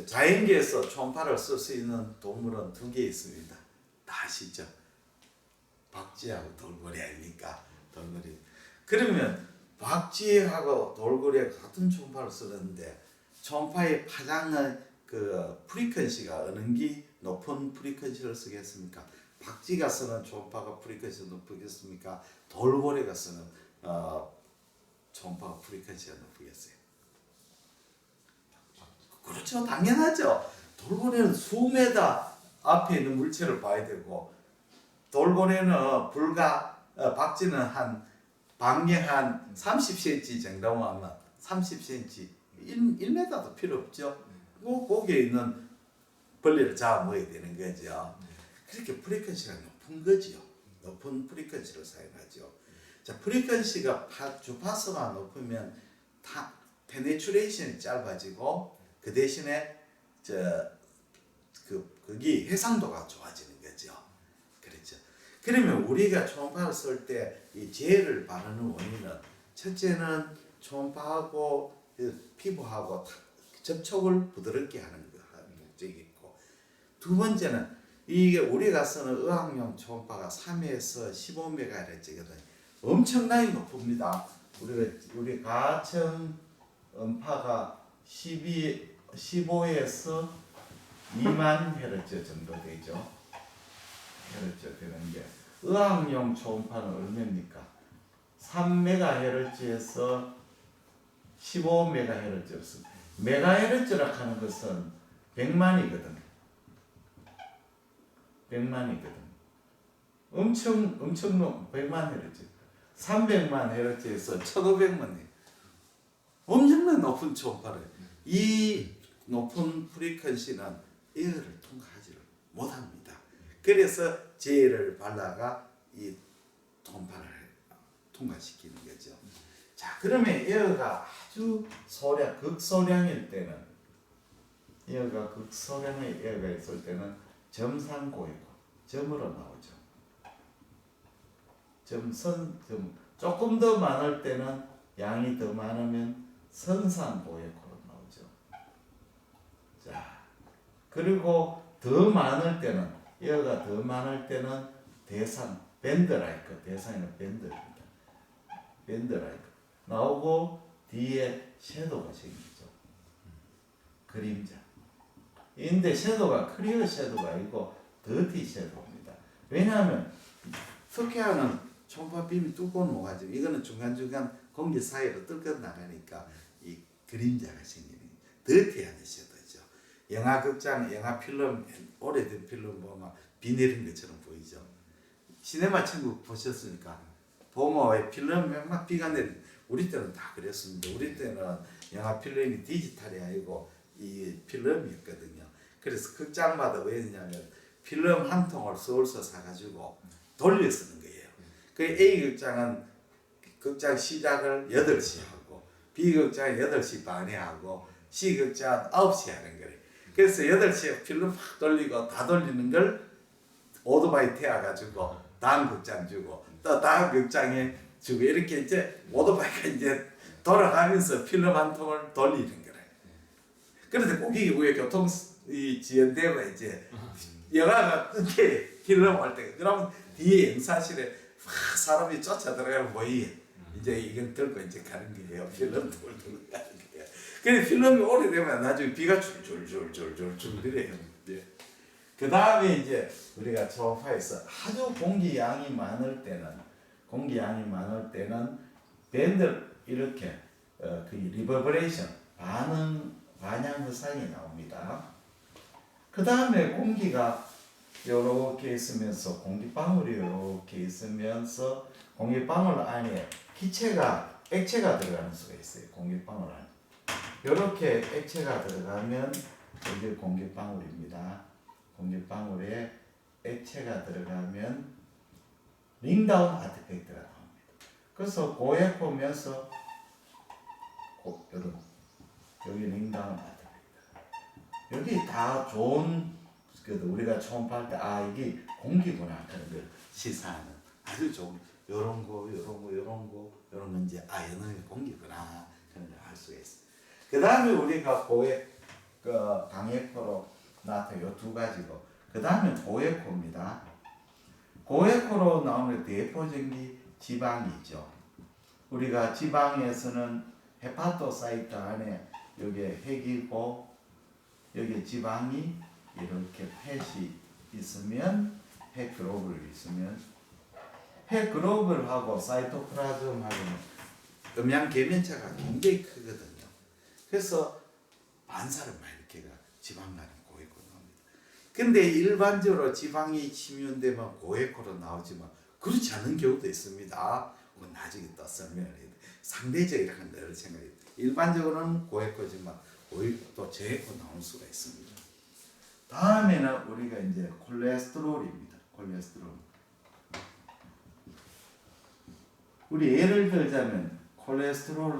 자연계에서 초음파를 쓸 수 있는 동물은 두 개 있습니다. 다 아시죠? 박쥐하고 돌고래 아닙니까? 돌고래. 그러면 박쥐하고 돌고래가 같은 초음파를 쓰는데 초음파의 파장의 그 프리퀀시가 어느 게 높은 프리퀀시를 쓰겠습니까? 박쥐가 쓰는 초음파가 프리퀀시가 높겠습니까? 돌고래가 쓰는 초음파가 프리퀀시가 높겠어요? 그렇죠, 당연하죠. 돌고래는 수메다 앞에 있는 물체를 봐야 되고 돌고래는 박쥐는 한 방향 한 30cm 정도만 30cm 1m도 필요 없죠. 거기에 있는 벌레를 잡아 먹어야 되는 거죠. 그렇게 프리퀀시가 높은 거지요. 높은 프리퀀시를 사용하죠. 자, 프리퀀시가 주파수가 높으면 페네트레이션이 짧아지고 그 대신에 거기 해상도가 좋아지는 거죠. 그렇죠. 그러면 우리가 초음파를 쓸 때 이 젤을 바르는 원인은 첫째는 초음파하고 피부하고 접촉을 부드럽게 하는 목적이 있고 두 번째는 이게 우리가 쓰는 의학용 초음파가 3에서 15MHz거든요. 엄청나게 높습니다. 우리 가청 음파가 15에서 2만 헤르츠 정도 되죠. 헤르츠 되는 게 의학용 초음파는 얼마입니까? 3MHz에서 15MHz. 메가헤르츠라 하는 것은 100만이거든. 100만이거든. 엄청 100만 헤르츠. 300만 헤르츠에서 1500만. 엄청난 높은 초음파를. 이 높은 프리퀀시는 에어를 통과하지를 못합니다. 그래서 젤을 발라가 이 초음파를 통과시키는 거죠. 자, 그러면 에어가 아주 극소량일 때는 극소량의 에어가 있을 때는 점상고에코, 점으로 나오죠. 점 조금 더 많을 때는 양이 더 많으면 선상고에코로 나오죠. 자, 그리고 더 많을 때는 에어가 더 많을 때는 밴드라이크, 대상에는 밴드입니다. 밴드라이크 나오고 뒤에 섀도우가 생기죠. 그림자. 근데 섀도우가 클리어 섀도우가 아니고 더티 섀도우입니다. 왜냐하면 스키야는 초음파 빔이 뚫고 녹아져. 이거는 중간중간 공기 사이로 뚫고 나가니까 이 그림자가 생기는 더티한 섀도우죠. 영화극장, 영화 필름, 오래된 필름 보면 비 내린 것처럼 보이죠. 시네마 천국 보셨으니까 보면 왜 필름에 막 비가 내린 우리 때는 다 그랬습니다. 우리 때는 영화 필름이 디지털이 아니고 이 필름이었거든요. 그래서 극장마다 왜 했냐면 필름 한 통을 서울서 사가지고 돌려 쓰는 거예요. 그 A 극장은 극장 시작을 8시 하고 B 극장은 8시 반에 하고 C 극장은 9시 하는 거예요. 그래서 8시에 필름 막 돌리고 다 돌리는 걸 오토바이 태워가지고 다음 극장 주고 또 다음 극장에 주고 이렇게 이제 오토바이가 이제 돌아가면서 필름 한 통을 돌리는 거래. 그런데 고객이 왜 이 지연되고 이제 영화가 이렇게 필름 올 때, 그러면 뒤에 영사실에 막 사람이 쫓아 들어가면 뭐이 이제 이건 들고 이제 가는 거예요. 필름 들고 가는 거예요. 근데 필름이 오래되면 나중에 비가 줄줄줄줄줄 그래요. 그 다음에 이제 우리가 초음파에서 아주 공기양이 많을 때는 밴드 이렇게 그 리버브레이션 반향 현상이 나옵니다. 그 다음에 공기가 이렇게 있으면서 공기방울이 이렇게 있으면서 공기방울 안에 액체가 들어가는 수가 있어요. 공기방울 안에 이렇게 액체가 들어가면 이게 공기방울입니다. 공기방울에 액체가 들어가면 링다운 아티팩트가 나옵니다. 그래서 고액 보면서 여기 링다운 아티팩트, 여기 다 좋은 우리가 초음파할 때 이게 공기구나 하는 걸 시사하는 아주 좋은 요런 거 이제 얘는 공기구나 하는 걸 알 수가 있어요. 그 다음에 우리가 고액 강액호로 나타요 두 가지고, 그 다음에 고액호입니다. 고액호로 나오는 대표적인 지방이죠. 우리가 지방에서는 헤파토사이트 안에 여기 핵이고 여기 지방이 이렇게 팻이 있으면 핵 글로벌이 있으면 핵 글로벌하고 사이토플라즘하고는 음양 계면차가 굉장히 크거든요. 그래서 반사를 막 이렇게 지방간에 고액호 나옵니다. 근데 일반적으로 지방이 침윤되면 고액호로 나오지만 그렇지 않은 경우도 있습니다. 나중에 또 설명을 해야 돼. 상대적이라는 늘 생각해요. 일반적으로는 고액호지만 또 저액호 나올 수가 있습니다. 다음에는 우리가 이제 콜레스테롤입니다. 콜레스테롤. 우리 예를 들자면 콜레스테롤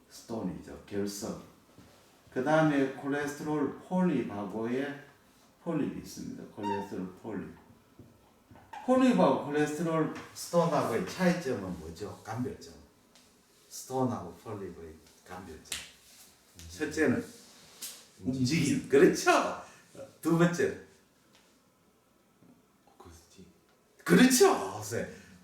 스톤이죠. 결석. 그 다음에 콜레스테롤 폴립하고의 폴립이 있습니다. 콜레스테롤 폴립. 폴립하고 콜레스테롤 스톤하고의 차이점은 뭐죠? 간별점. 스톤하고 폴립의 간별점. 첫째는 움직임. 그렇죠. 두 번째. 그렇죠.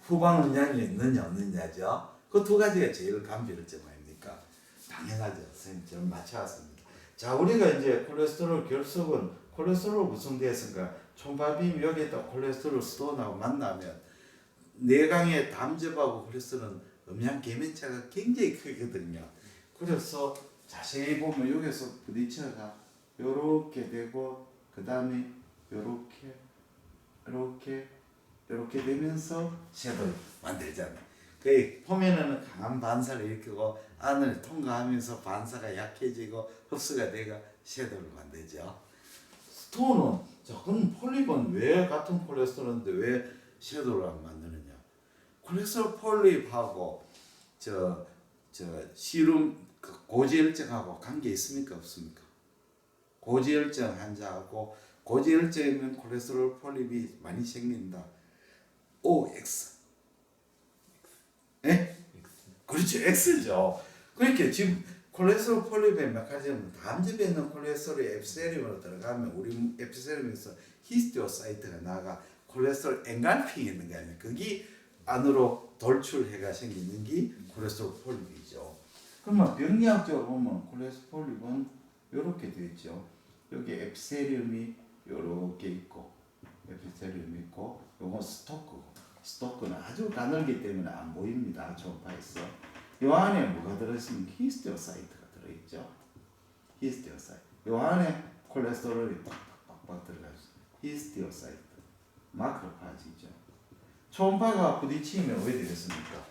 후방 음량이 있느냐 없느냐죠. 그 두 가지가 제일 간별점 아닙니까? 당연하죠. 선생님 좀 맞춰왔습니다. 자, 우리가 이제 콜레스테롤 결석은 콜레스테롤 구성되었으니까 초음파빔 여기에다 콜레스테롤 스톤하고 만나면 내강의 담즙하고 콜레스테롤은 음양 계면차가 굉장히 크거든요. 그래서 자세히 보면 여기서 부딪혀가 요렇게 되고 그 다음에 요렇게 되면서 섀도우 만들잖아요. 그 보면은 강한 반사를 일으키고 안을 통과하면서 반사가 약해지고 흡수가 되고 섀도우를 만들죠. 스톤은 그럼 폴립은 왜 같은 콜레스테롤인데 왜 섀도우를 안 만드느냐? 콜레스테롤 폴립하고 시름 고지혈증하고 관계 있습니까 없습니까? 고지혈증 환자하고 고지혈증이면 콜레스테롤 폴립이 많이 생긴다. OX. 예? 그렇죠. X죠. 그러니까 지금 콜레스테롤 폴립의 메커니즘은 담즙에 있는 콜레스테롤이 에피셀륨으로 들어가면 우리 에피셀륨에서 히스티오사이트가 나가 콜레스테롤 엔갈핑이 있는 게 아니에요. 그게 안으로 돌출해가 생기는 게 콜레스테롤 폴립이죠. 그러면 병리학적으로 보면 콜레스테롤 폴립은 이렇게 되어 있죠. 여기 에피셀륨이 이렇게 있고 에피셀륨이 있고 요건 스토크는 아주 가늘기 때문에 안 보입니다. 초음파에서. 요 안에 뭐가 들어있으면 히스티오사이트가 들어있죠. 히스티오사이트. 요 안에 콜레스테롤이 빡빡 들어가 있어요. 히스티오사이트. 마크로파지죠. 초음파가 부딪히면 왜 되겠습니까?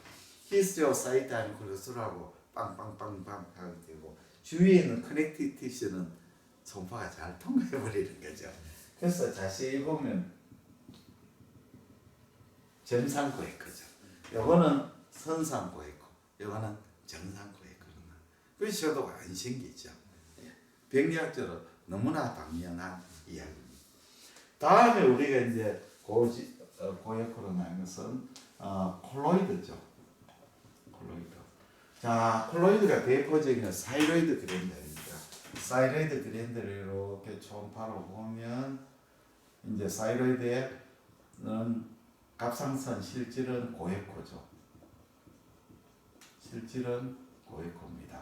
히스티오사이트 안에 콜레스테롤하고 빵빵빵빵 하게 되고 주위에 있는 커넥티브 티슈는 초음파가 잘 통과해버리는 거죠. 그래서 자세히 보면 정상고액거죠. 요거는 선상고액고, 요거는 정상고액거나. 그래서 저도 안 생기죠. 병리학적으로 너무나 당연한 이야기입니다. 다음에 우리가 이제 고액으로 나는 것은 콜로이드죠. 콜로이드. 자, 콜로이드가 대표적인 사이로이드 그랜드입니다. 사이로이드 그랜드를 이렇게 초음파로 보면 이제 사이로이드에는 갑상선 실질은 고에코죠. 실질은 고에코입니다.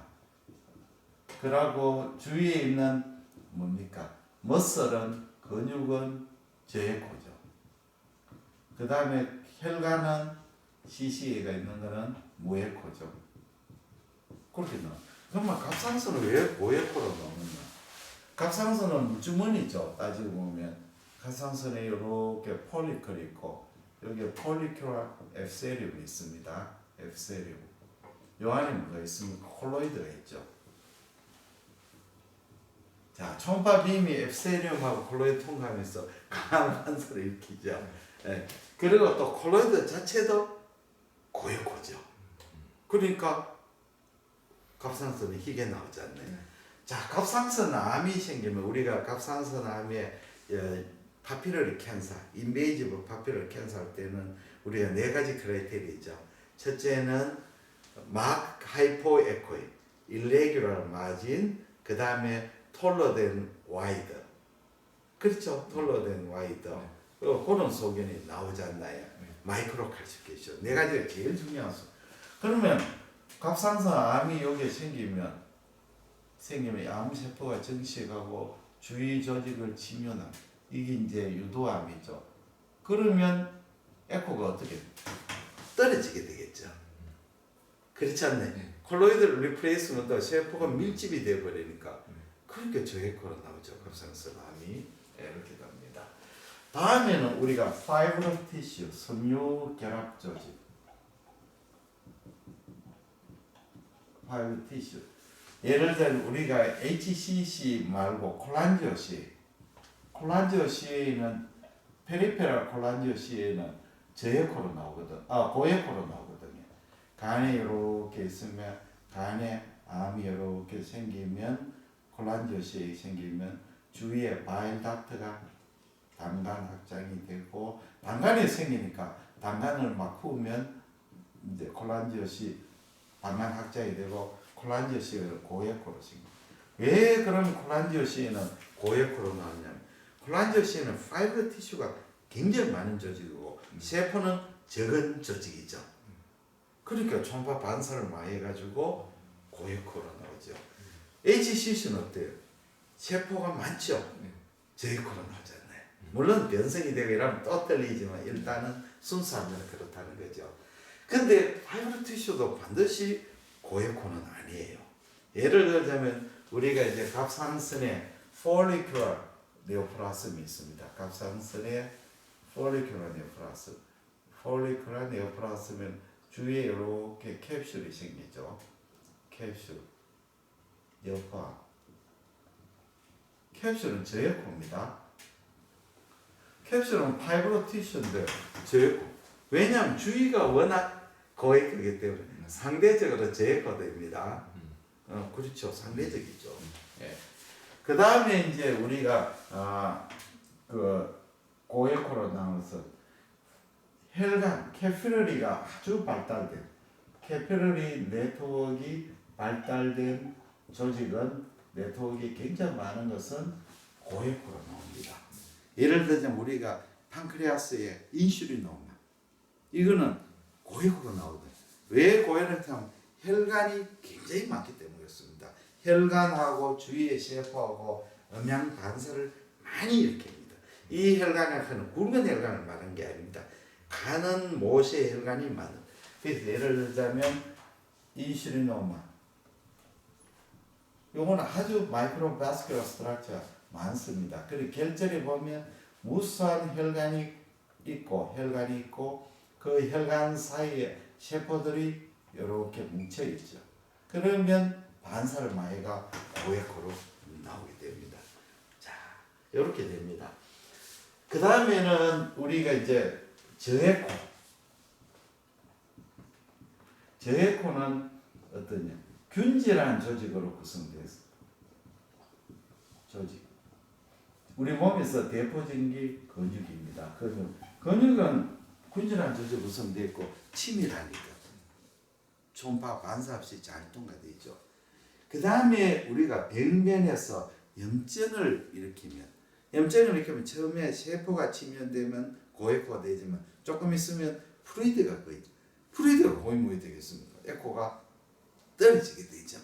그러고 주위에 있는 뭡니까? 머슬은 근육은 저에코죠. 그 다음에 혈관은 CCA가 있는 거는 무에코죠. 그렇게 넣어. 그러면 갑상선을 왜 고에코로 넣느냐? 갑상선은 물주머니죠. 따지고 보면 갑상선에 이렇게 폴리클이 있고 여기에 폴리큘라 앱세리움이 있습니다. 앱세리움. 요 안에 뭐가 있습니까? 콜로이드가 있죠. 자, 초음파 빔이 앱세리움하고 콜로이드 통과하면서 강한 반사를 일으키죠. 예. 그리고 또 콜로이드 자체도 고에코죠. 그러니까 갑상선이 희게 나오지 않나요? 자, 갑상선 암이 생기면 우리가 갑상선 암에 파피러리 캔서, 인베이지브 파피러리 캔서 할 때는 우리가 네 가지 크라이테리아죠. 첫째는 마크 하이포 에코이, 일레귤러 마진, 그 다음에 톨러된 와이드. 그렇죠? 톨러된 와이드. 그런 소견이 나오지 않나요? 마이크로 칼시피케이션. 네 가지가 제일 중요한 수. 그러면 갑상선 암이 여기에 생기면 암세포가 증식하고 주위 조직을 침연함. 이게 이제 유도암이죠. 그러면 에코가 어떻게 떨어지게 되겠죠. 그렇지 않나요? 콜로이드 리플레이스먼트 세포가 밀집이 되어 버리니까 그러니까 저 에코로 나오죠. 갑상선 암이 이렇게 됩니다. 다음에는 우리가 파이브러 티슈, 섬유 결합 조직. 파이브 티슈. 예를 들면 우리가 HCC 말고 콜란지오시에는 페리페랄 콜란지오시에는 저에코로 나오거든. 고에코로 나오거든요. 간에 이렇게 있으면 간에 암이 이렇게 생기면 콜란지오시에 생기면 주위에 바일 닥트가 단간 확장이 되고 단간이 생기니까 단간을 막 부으면 이제 콜란지오시 단간 확장이 되고 콜란지오시가 고에코로 생깁니다. 왜 그럼 콜란지오시에는 고에코로 나왔냐면 콜란지오시에는 파이브러 티슈가 굉장히 많은 조직이고 세포는 적은 조직이죠. 그러니까 초음파 반사를 많이 해가지고 고에코로 나오죠. HCC는 어때요? 세포가 많죠. 저에코로 나오잖아요. 물론 변성이 되고 이러면 또 떨리지만 일단은 순수하면 그렇다는 거죠. 근데 파이브러 티슈도 반드시 고에코는 아니에요. 예를 들자면 우리가 이제 갑상선에 폴리큘러 네오플라즘이 있습니다. 갑상선에 폴리큘러 네오플라즘은 주위에 이렇게 캡슐이 생기죠. 캡슐, 여파. 캡슐은 저에코입니다. 캡슐은 파이브러 티슈인데 저에코. 왜냐하면 주위가 워낙 고에코이기 때문에 상대적으로 저에코입니다. 그렇죠. 상대적이죠. 예. 그 다음에 이제 우리가 그 고에코로 나와서 혈관, 캐피러리가 아주 발달된 캐피러리 네트워크가 발달된 조직은 네트워크가 굉장히 많은 것은 고에코로 나옵니다. 예를 들자면 우리가 판크레아스에 인슐린노마 이거는 고에코로 나오거든요. 왜 고에코를 하면 혈관이 굉장히 많기 때문에 그렇습니다. 혈관하고 주위의 세포하고 음양 반사를 많이 일으킵니다. 이 혈관은 굵은 혈관을 말하는 게 아닙니다. 가는 모세 혈관이 많은. 그래서 예를 들자면 인슐린노마. 요거는 아주 마이크로바스큘러 스트럭처 많습니다. 그리고 결절에 보면 무수한 혈관이 있고 그 혈관 사이에 세포들이 이렇게 뭉쳐 있죠. 그러면 반사를 마이가 고에코로 나오게 됩니다. 자, 이렇게 됩니다. 그 다음에는 우리가 이제 저에코는 어떠냐? 균질한 조직으로 구성되어 있습니다. 조직. 우리 몸에서 대포진기 근육입니다. 근육은 균질한 조직으로 구성되어 있고 치밀하니까 초음파 반사 없이 잘 통과되죠. 그 다음에 우리가 병변에서 염증을 일으키면 처음에 세포가 침면되면 고에코가 되지만 조금 있으면 플루이드가 고이무이 되겠습니까? 에코가 떨어지게 되죠.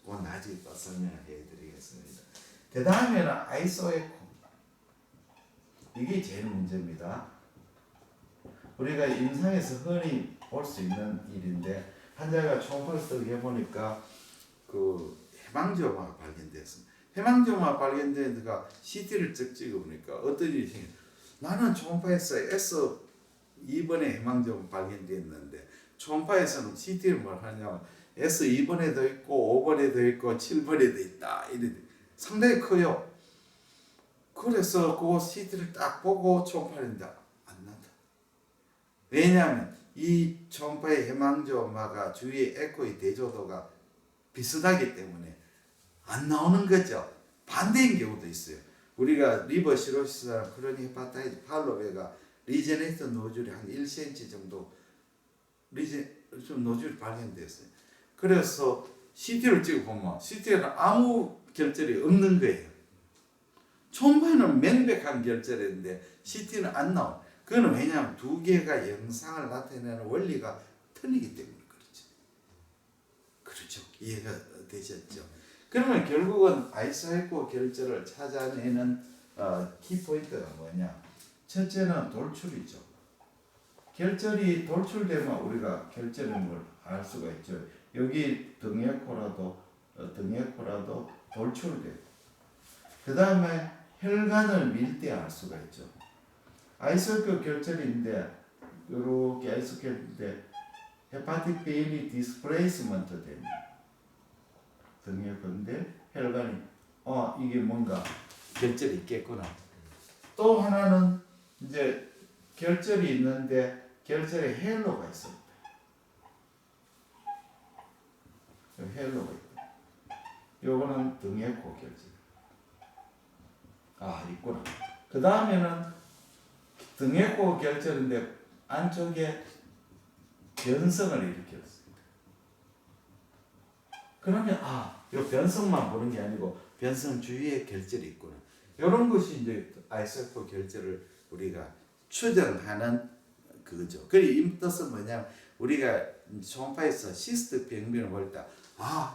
그건 나중에 또 설명해 드리겠습니다. 그 다음에는 아이소에코. 이게 제일 문제입니다. 우리가 임상에서 흔히 볼 수 있는 일인데 환자가 초음파를 해보니까 그 해망지오마가 발견됐습니다. 해망지오마가 발견된 데가 CT를 쭉 찍어보니까 어떤 일이 생겨. 나는 초음파에서 S2번에 해망지오마 발견됐는데 초음파에서는 CT를 뭘 하냐면 S2번에도 있고 5번에도 있고 7번에도 있다. 이래 상당히 커요. 그래서 그 CT를 딱 보고 초음파를 했는데 안 난다. 왜냐하면 이 초음파의 해망지오마가 주위의 에코의 대조도가 비슷하기 때문에 안 나오는 거죠. 반대인 경우도 있어요. 우리가 리버 시로시스나 크로닉 헤파타이tis 팔로베가 리제네이트 노즐이 한 1cm 정도 노즐이 발견됐어요. 그래서 CT를 찍어보면 CT에는 아무 결절이 없는 거예요. 초음파는 명백한 결절인데 CT는 안 나와요. 그거는 왜냐하면 두 개가 영상을 나타내는 원리가 틀리기 때문에 그렇죠. 이해가 되셨죠? 그러면 결국은 아이소에코 결절을 찾아내는 키포인트가 뭐냐? 첫째는 돌출이죠. 결절이 돌출되면 우리가 결절인 걸 알 수가 있죠. 여기 등에코라도 돌출돼요. 그 다음에 혈관을 밀 때 알 수가 있죠. 아이소에코 결절인데 이렇게 아이소에코인데 헤파틱 베일리 디스플레이스먼트 됩니다. 등에코인데 혈관이 이게 뭔가 결절이 있겠구나. 또 하나는 이제 결절이 있는데 결절에 헬로가 있습니다. 헬로가 있다. 요거는 등에코 결절. 있구나. 그 다음에는 등에코 결절인데 안쪽에 변성을 일으켰습니다. 그러면 이 변성만 보는 게 아니고 변성 주위에 결절이 있구나. 이런 것이 이제 아이소에코 결절을 우리가 추정하는 그거죠. 그리고 이 뜻은 뭐냐면 우리가 초음파에서 시스트 병변을 볼 때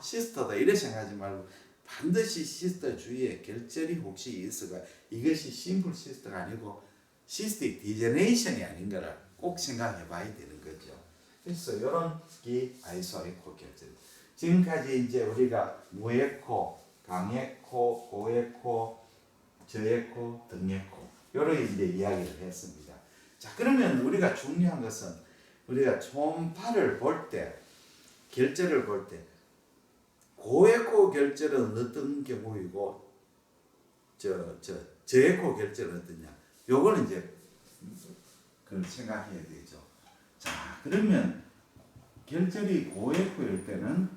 시스트다 이래 생각하지 말고 반드시 시스트 주위에 결절이 혹시 있어가 이것이 심플 시스트가 아니고 시스틱 디제네이션이 아닌가를 꼭 생각해 봐야 되는 거죠. 그래서 이런 게 아이소에코 결절. 지금까지 이제 우리가 무에코, 강에코, 고에코, 저에코, 등에코 이렇게 이제 이야기를 했습니다. 자, 그러면 우리가 중요한 것은 우리가 초음파를 볼 때, 결절을 볼 때 고에코 결절은 어떤 경우이고 저에코 결절은 어떠냐? 요거는 이제 그걸 생각해야 되죠. 자, 그러면 결절이 고에코일 때는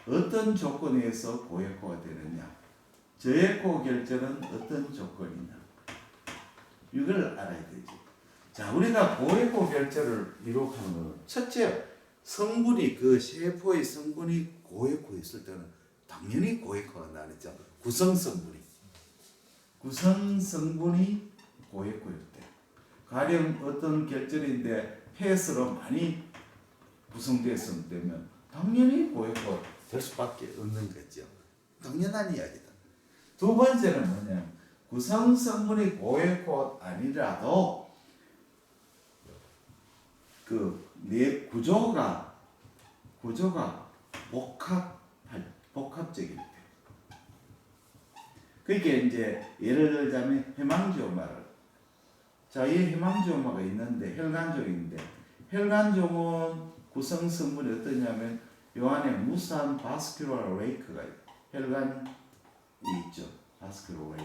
어떤 조건에서 고에코가 되느냐? 저에코 결절은 어떤 조건이냐? 이걸 알아야 되죠. 자, 우리가 고에코 결절을 이룩하는 것은 첫째, 성분이 그 세포의 성분이 고에코에 있을 때는 당연히 고에코가 나겠죠. 구성 성분이 고에코일 때, 가령 어떤 결절인데 폐스로 많이 구성되면 당연히 고에코가 될 수밖에 없는 거죠. 당연한 이야기다. 두 번째는 뭐냐면 구성 성분이 고에코 아니라도 그 내 구조가 복합적일 때. 그러니까 이제 예를 들자면 해망지오마를 이 해망지오마가 있는데 혈관종인데 혈관종은 구성 성분이 어떠냐면 요 안에 무산 바스큘러 레이크가 혈관이 있죠. 바스큘러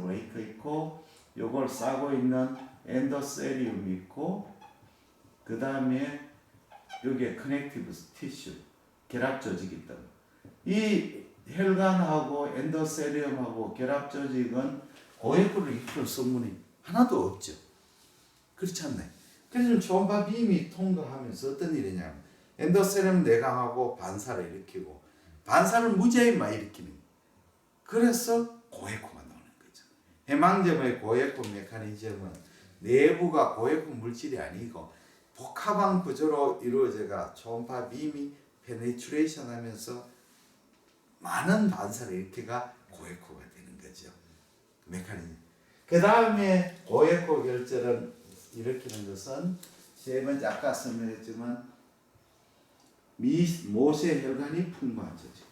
레이크 있고 요걸 싸고 있는 엔도셀리움이 있고 그 다음에 여기에 커넥티브 티슈 결합 조직이 있다. 이 혈관하고 엔도셀리움하고 결합 조직은 고에코를 이끌 성분이 하나도 없죠. 그렇지 않나요? 그래서 초음파 빔이 통과하면서 어떤 일이냐면 엔도셀은 내강하고 반사를 일으키고 반사를 무지하게 많이 일으키는. 그래서 고에코가 나오는 거죠. 해망점의 고에코 메커니즘은 내부가 고에코 물질이 아니고 복합한 구조로 이루어져가 초음파 빔이 페네트레이션 하면서 많은 반사를 일으키가 고에코가 되는 거죠. 메커니즘. 그 다음에 고에코 결절을 일으키는 것은 세 번째 아까 설명했지만 모세 혈관이 풍부한 조직.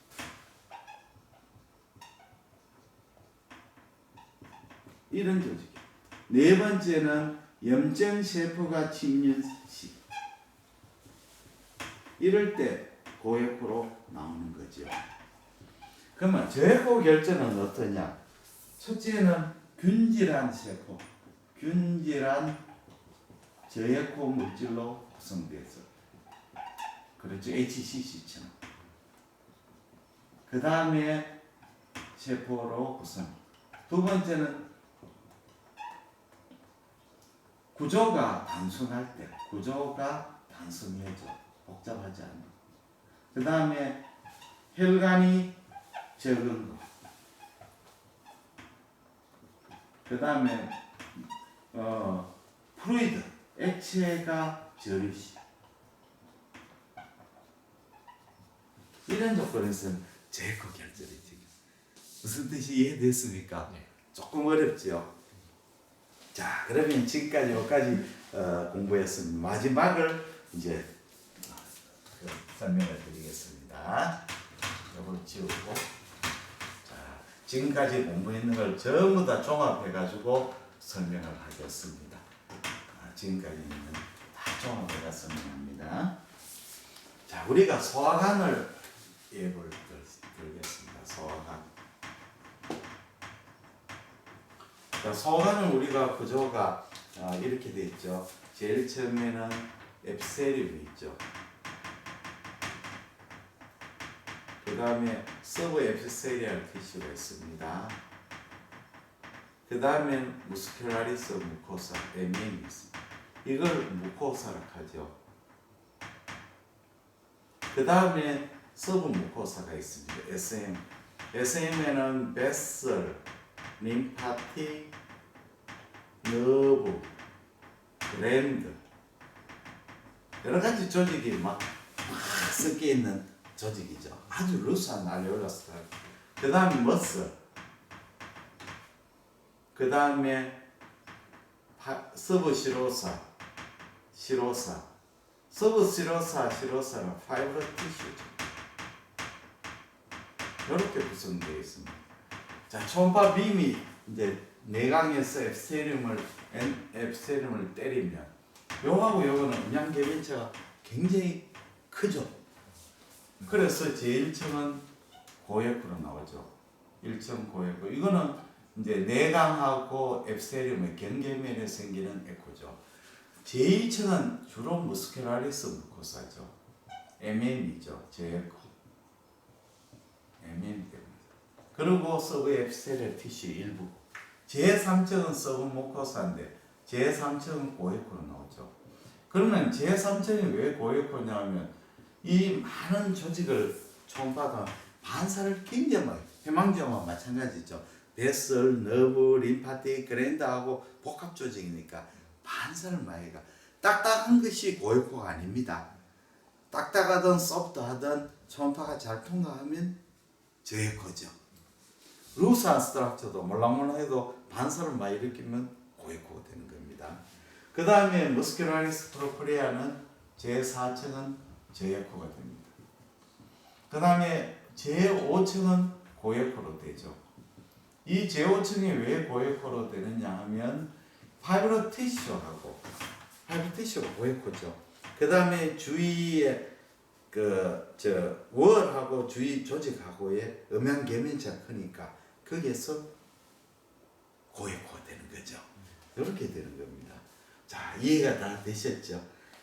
이런 조직. 네 번째는 염증 세포가 침륜 시. 이럴 때 고에코로 나오는 거죠. 그러면 저에코 결절은 어떠냐? 첫째는 균질한 세포, 균질한 저에코 물질로 구성돼서 그렇죠. HCC처럼. 그 다음에 세포로 구성. 두 번째는 구조가 단순할 때, 구조가 단순해져. 복잡하지 않아. 그 다음에 혈관이 적은 거. 그 다음에 플루이드, 액체가 저리시. 이런 조건에서는 제거 결절이지. 무슨 뜻이 이해됐습니까? 네. 조금 어렵죠. 자, 그러면 지금까지 여기까지 공부했습니다. 마지막을 이제 설명을 드리겠습니다. 이걸 지우고, 자, 지금까지 공부했는 걸 전부 다 종합해가지고 설명을 하겠습니다. 지금까지는 다 종합해가 설명합니다. 자, 우리가 소화관을 예를 들겠습니다. 소화관. 자, 소화관은 우리가 구조가 이렇게 돼 있죠. 제일 처음에는 에피셀리움이 있죠. 그 다음에 서브 에피셀리얼 티슈가 있습니다. 그 다음에 무스큘라리스 무코사, MM이 있습니다. 이걸 무코사라 하죠. 그 다음에 서브 무코사가 있습니다. SM. SM에는 베슬, 림파틱, 너브, 그랜드 여러 가지 조직이 막 섞여 있는 조직이죠. 아주 루스한 알레올라스. 그 다음에 머슬. 그 다음에 서브 시로사, 서브 시로사는 파이브러 티슈죠. 이렇게 구성되어 있습니다. 자, 초음파 빔이 이제 내강에서 에피셀리움을 때리면 요하고 요거는 음양계면체가 굉장히 크죠. 그래서 제1층은 고에코로 나오죠. 1층 고에코. 이거는 이제 내강하고 에피셀리움의 경계면에 생기는 에코죠. 제2층은 주로 무스큘라리스 무코사죠. MM이죠. 제에코. MM 때문에. 그리고 서브 에피셀리얼 티슈 일부. 제3층은 서브 무코사인데 제3층은 고에코로 나오죠. 그러면 제3층이 왜 고에코냐면 이 많은 조직을 초음파가 반사를 굉장히 많이 해망지와 마찬가지죠. 베슬, 너브, 림파틱, 그랜드하고 복합 조직이니까 반사를 많이 가. 딱딱한 것이 고에코가 아닙니다. 딱딱하든 소프트하든 초음파가 잘 통과하면 저에코죠. 루스한 스트럭처도 몰랑몰랑해도 반사를 많이 일으키면 고에코가 되는 겁니다. 그 다음에 머스큘라리스 프로프리아는 제4층은 저에코가 됩니다. 그 다음에 제5층은 고에코로 되죠. 이 제5층이 왜 고에코로 되느냐 하면 파이브러 티슈하고 파이브러 티슈가 고에코죠. 그 다음에 주위에 월하고 주위 조직하고의 음양계면체가 크니까 거기에서 고에코가 되는 거죠. 이렇게 되는 겁니다. 자, 이해가 다 되셨죠?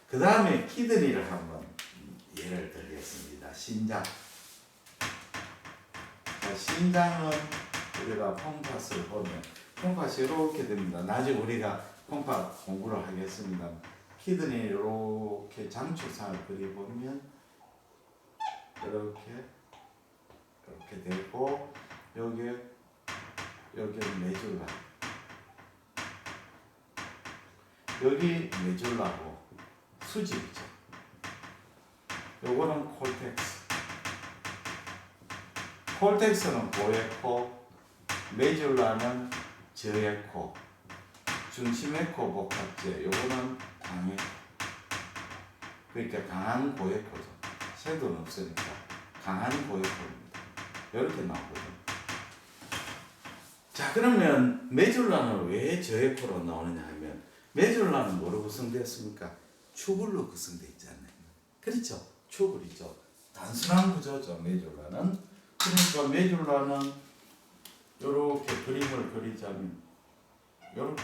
그 다음에 키드니를 한번 예를 들겠습니다. 심장. 자, 심장은 우리가 콩팥을 보면 콩팥이 이렇게 됩니다. 나중에 우리가 콩팥 공부를 하겠습니다. 키드니 이렇게 장축상을 그려보면 이렇게 되고 여기는 메줄라, 여기 메줄라고 수직이죠. 요거는 콜텍스. 콜텍스는 고에코, 메줄라는 저에코, 중심에코 복합제, 요거는 강에코. 그러니까 강한 고에코죠. 섀도우는 없으니까 강한 고에코입니다. 이렇게 나오거든요. 자, 그러면 메줄라는 왜 저에코로 나오느냐 하면, 메줄라는 뭐로 구성되었습니까? 추불로 구성되어 있지 않나요? 그렇죠. 추불이죠. 단순한 구조죠, 메줄라는. 그러니까 메줄라는 이렇게 그림을 그리자면 이렇게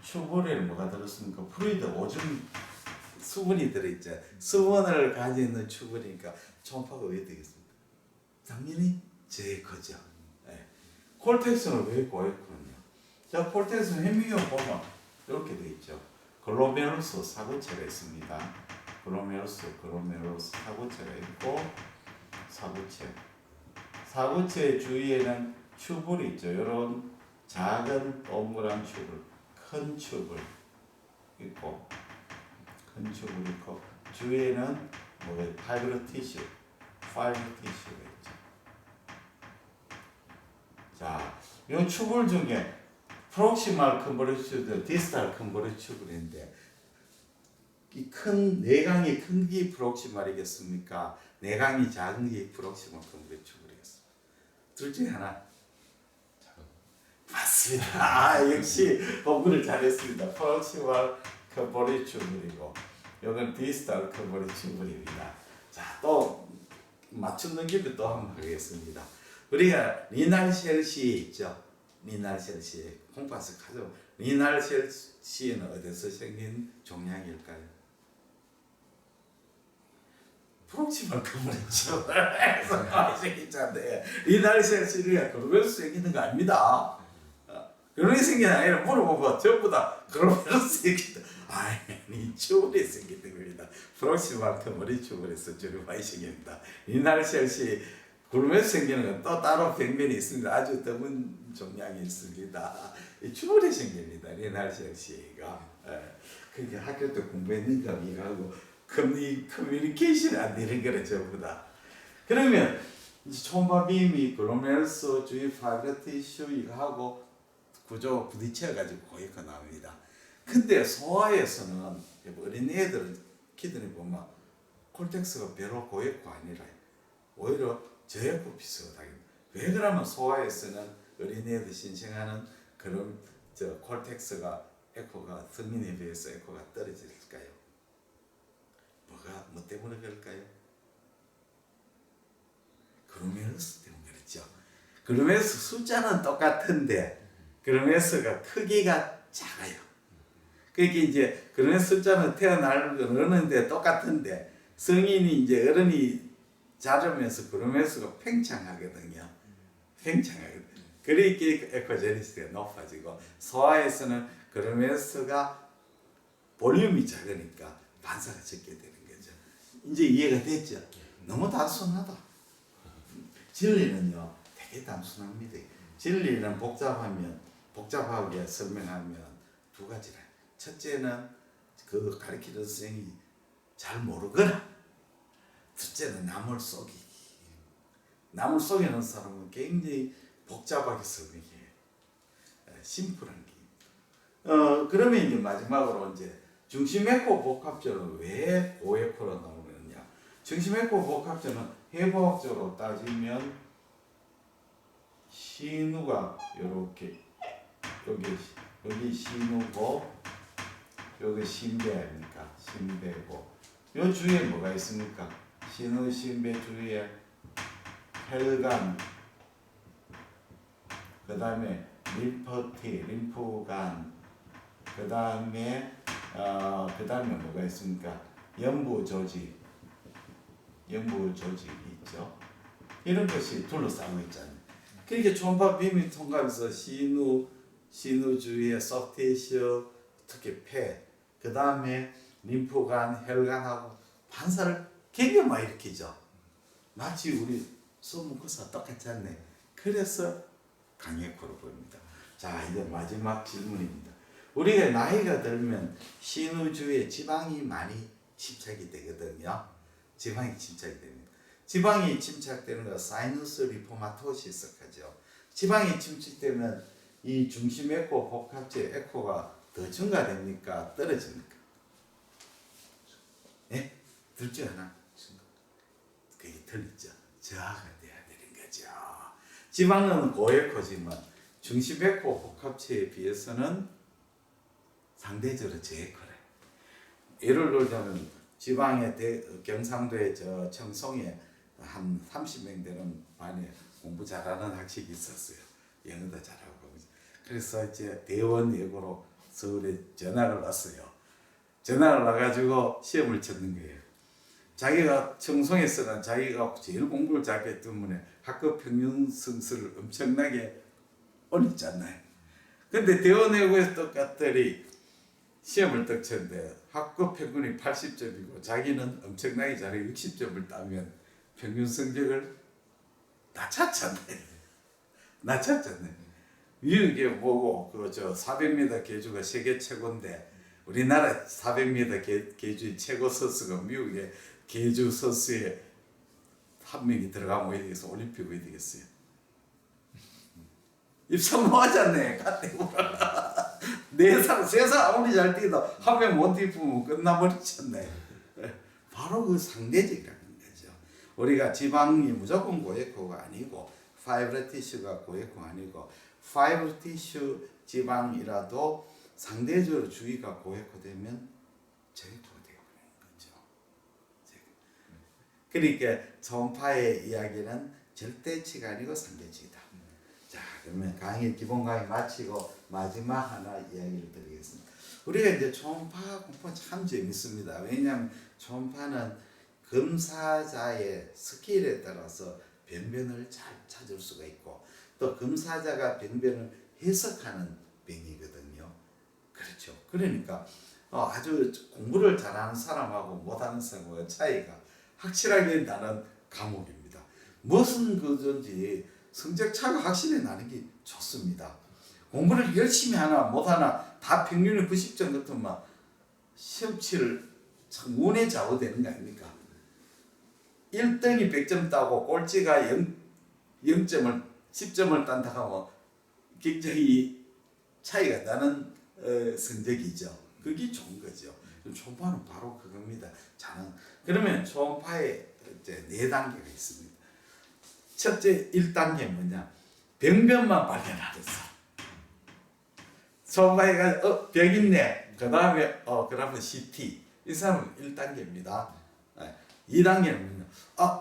추불에는 뭐가 들었습니까? 플루이드, 오줌, 수분이 들어있죠. 수분을 가지고 있는 추불이니까 초음파가 왜 되겠습니까? 당연히 저에코죠. 네. 콜텍스는 왜 고에코냐? 자, 콜텍스는 현미경 보면 이렇게 되어 있죠. 글로메룰스 사구체가 있습니다. 글로메룰스 사구체가 있고, 사구체 주위에는 튜블이 있죠. 이런 작은 동그란 튜블, 큰 튜블 있고, 주위에는 파이브러 티슈가 있죠. 자, 이 튜블 중에 프록시말 컨버리튜드, 디스탈 컨버리튜드인데, 이 큰 내강이 큰 게 프록시말이겠습니까? 내강이 작은 게 프록시말 컨버리튜드겠습니까? 둘 중에 하나. 맞습니다. 역시 공부를 잘했습니다. 프록시말 컨버리튜드이고, 이건 디스탈 컨버리튜드입니다. 자, 또 맞춤 길도 또 한번 하겠습니다. 우리가 리날 셀시 있죠. 리날 셀시 콩팥을 가져. 리날 셀시는 어디서 생긴 종양일까요? 프록시말 컨버리튜드에서 생기잖아요. 리날 셀시가 그러면서 생기는 거 아닙니다. 그런 게 생기는 아니라 물어보고 전부 다 그러면서 생긴다. 아니, 추불이 생기는 겁니다. 프록시말 컨버리튜드에서 주로 많이 생깁니다. 리날 셀시 굴면서 생기는 건 또 따로 병변이 있습니다. 아주 드문 종양이 있습니다. 추불이 생깁니다. 리날 셀시가. 그게 학교 때 공부했는가 이거하고 커뮤니케이션이 안 되는 거래 전부 다. 그러면 초음파 빔이 글로메룰스 주위 파이브러 티슈 이거하고 구조 부딪혀가지고 고이가 나옵니다. 근데 소아에서는 어린애들은 키드니 보면 콜텍스가 별로 고이가 아니라 오히려 저에코 비슷하게. 왜 그러면 소아에서는 어린애들 신생아는 그런 콜텍스가 에코가 성인에 비해서 에코가 떨어질까요? 뭐 때문에 그럴까요? 글로메룰스 때문에 그렇죠. 글로메룰스 숫자는 똑같은데 글로메룰스가 크기가 작아요. 그러니까 이제 글로메룰스 숫자는 태어나는데 똑같은데 성인이 이제 어른이 자라면서 글로메룰스가 팽창하거든요. 그러니까 에코제니시티가 높아지고, 소아에서는 글로메룰스가 볼륨이 작으니까 반사가 적게 되는 거죠. 이제 이해가 됐죠? 너무 단순하다. 진리는요 되게 단순합니다. 진리는 복잡하게 설명하면 두 가지라. 첫째는 그 가르치는 선생님이 잘 모르거나, 둘째는 남을 속이기. 남을 속이는 사람은 굉장히 복잡하게 설명해요. 심플한 게. 그러면 이제 마지막으로 이제 중심에코 복합제는 왜 고에코로 나오느냐? 중심에코 복합제는 해부학적으로 따지면 신우가 이렇게 여기 신우고 여기 신배 아닙니까? 신배고 요 주위에 뭐가 있습니까? 신우 신배 주위에 혈관, 그 다음에 림프간, 그 다음에 뭐가 있습니까? 연부 조직이 있죠. 이런 것이 둘러싸고 있잖아요. 그러니까 초음파 빔이 통과해서 신우, 신우주의 소프티슈, 특히 폐, 그 다음에 림프관, 혈관하고 반사를 개겨만 일으키죠. 마치 우리 소문구사 똑같지 않네. 그래서 강력으로 보입니다. 자, 이제 마지막 질문입니다. 우리가 나이가 들면 신우주에 지방이 많이 침착이 되거든요. 지방이 침착이 됩니다. 지방이 침착되는 거 사이누스 리포마토시스 하죠. 지방이 침착되면 이 중심 에코, 복합체 에코가 더 증가됩니까? 떨어집니까? 예? 들지 않아? 그게 틀리죠. 저하가 돼야 되는 거죠. 지방은 고에코지만 중심 에코, 복합체에 비해서는 상대적으로 저에코래. 예를 들자면 지방의 경상도의 저 청송에 한 30명 되는 반에 공부 잘하는 학생이 있었어요. 영어도 잘하고. 그래서 이제 대원 예고로 서울에 전학을 왔어요. 전학을 와가지고 시험을 쳤는 거예요. 자기가 청송에서는 자기가 제일 공부를 잘했기 때문에 학급 평균 성수를 엄청나게 올렸잖아요. 근데 대원 예고에서 똑같더니 시험을 딱 쳤는데 학급 평균이 80점이고 자기는 엄청나게 잘해 60점을 따면 평균 성적을 낮췄잖아요. 낮췄잖아요. 미국에 보고 그 저 400m 계주가 세계 최고인데 우리나라 400m 계주의 최고 선수가 미국의 계주 선수에 한 명이 들어가면 어디 되겠어? 올림픽 어디 되겠어요? 입상 뭐 하잖아요. 가때보라. 세상 아무리 잘 뛰어도 한 명 못 뛰면 끝나버리잖아요. 바로 그 상대적이라는 거죠. 우리가 지방이 무조건 고에코가 아니고 파이브러 티슈가 고에코가 아니고 파이브러 티슈 지방이라도 상대적으로 주위가 고에코 되면 저에코가 되어버리는 거죠. 그러니까 초음파의 이야기는 절대치가 아니고 상대치다. 자, 그러면 강의 기본 강의 마치고 마지막 하나 이야기를 드리겠습니다. 우리가 이제 초음파 공부 참 재밌습니다. 왜냐하면 초음파는 검사자의 스킬에 따라서 변변을 잘 찾을 수가 있고 또 검사자가 변변을 해석하는 병이거든요. 그렇죠. 그러니까 아주 공부를 잘하는 사람하고 못하는 사람의 차이가 확실하게 나는 과목입니다. 무슨 그든지 성적 차가 확실히 나는 게 좋습니다. 공부를 열심히 하나 못하나 다 평균이 90점 같으면 시험 치를 참 운에 좌우되는 거 아닙니까? 1등이 100점 따고 꼴찌가 10점을 딴다 하면 굉장히 차이가 나는 성적이죠. 그게 좋은 거죠. 초음파는 바로 그겁니다. 그러면 초음파에 이제 4단계가 있습니다. 첫째 1단계 뭐냐? 병변만 발견하는 사람. 초음파에 병 있네. 그 다음에 그러면 CT. 이 사람은 1단계입니다. 2단계는 뭐냐?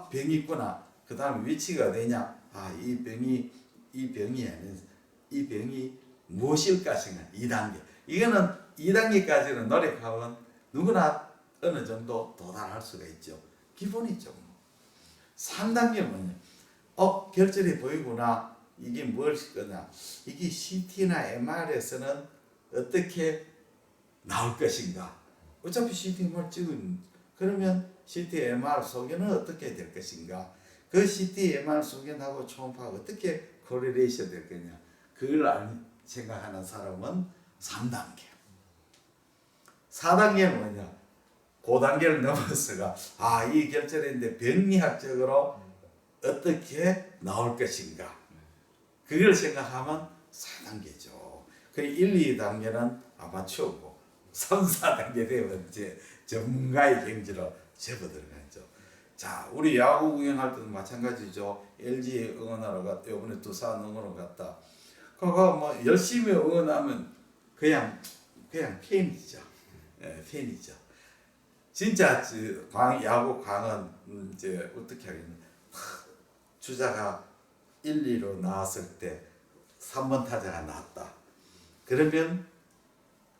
병이 있구나. 그 다음에 위치가 어디냐? 이 병이 무엇일까 생각. 2단계. 이거는 2단계까지는 노력하면 누구나 어느 정도 도달할 수가 있죠. 기본이죠. 3단계 뭐냐? 결절이 보이구나. 이게 무엇일 거냐? 이게 CT나 MR에서는 어떻게 나올 것인가? 어차피 CT, MR 찍은 그러면 CT, MR 소견은 어떻게 될 것인가? 그 CT, MR 소견하고 초음파가 어떻게 코리레이션 될 거냐? 그걸 생각하는 사람은 3단계. 4단계는 뭐냐? 그 단계를 넘어서가 이 결절인데 병리학적으로 어떻게 나올 것인가? 그걸 생각하면 4단계죠. 그 1, 2단계는 아마추어고 3, 4단계 되면 이제 전문가의 경지로 접어들어가죠. 자, 우리 야구 구경할 때도 마찬가지죠. LG 응원하러 갔다. 이번에 두산 응원하러 갔다. 그거 뭐 열심히 응원하면 그냥 팬이죠. 팬이죠. 진짜 야구 강은 이제 어떻게 하겠냐. 주자가 1, 2로 나왔을 때 3번 타자가 나왔다. 그러면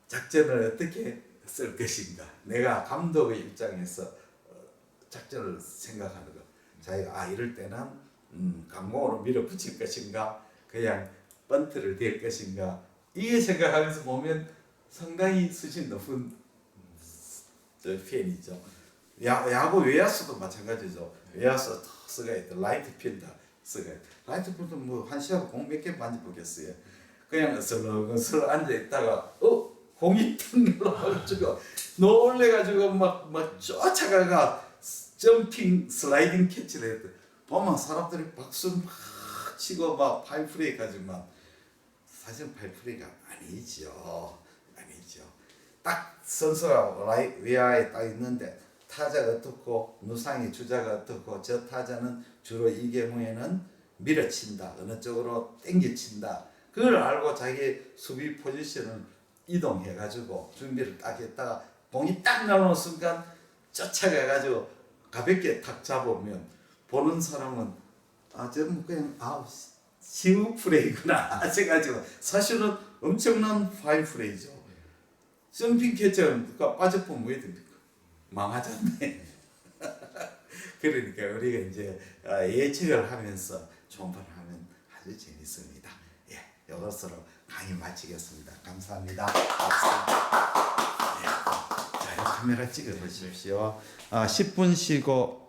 작전을 어떻게 쓸 것인가. 내가 감독의 입장에서 작전을 생각하는 거. 자기가 이럴 때는 강공으로 밀어붙일 것인가. 그냥 번트를 댈 것인가. 이게 생각하면서 보면 상당히 수준 높은 팬이죠. 야구 외야수도 마찬가지죠. 외야수 스가 있다. 라이트 필더 스가 있다. 라이트 필더 뭐 한 시합 공 몇 개 만져보겠어요. 그냥 슬렁슬렁 앉아 있다가 공이 탁 날아가지고 놀래가지고 막 쫓아가가 점핑 슬라이딩 캐치를 했대. 보면 사람들이 박수 막 치고 막 파이프레이 가지만 사실 파이프레이가 아니죠. 딱 선수가 외야에 딱 있는데 타자가 어떻고 누상이 주자가 어떻고 저 타자는 주로 이 경우에는 밀어친다. 어느 쪽으로 땡겨친다. 그걸 알고 자기 수비 포지션을 이동해가지고 준비를 딱 했다가 공이 딱 나오는 순간 쫓아가가지고 가볍게 탁 잡으면 보는 사람은 저는 그냥 시우 플레이구나 하셔가지고 사실은 엄청난 파인 플레이죠. 점핑 캐치가 빠져보면 왜 됩니까? 망하잖아요. 그러니까 우리가 이제 예측을 하면서 총판을 하면 아주 재밌습니다. 예, 이것으로 강의 마치겠습니다. 감사합니다. 자, 카메라 찍어 보십시오. 10분 쉬고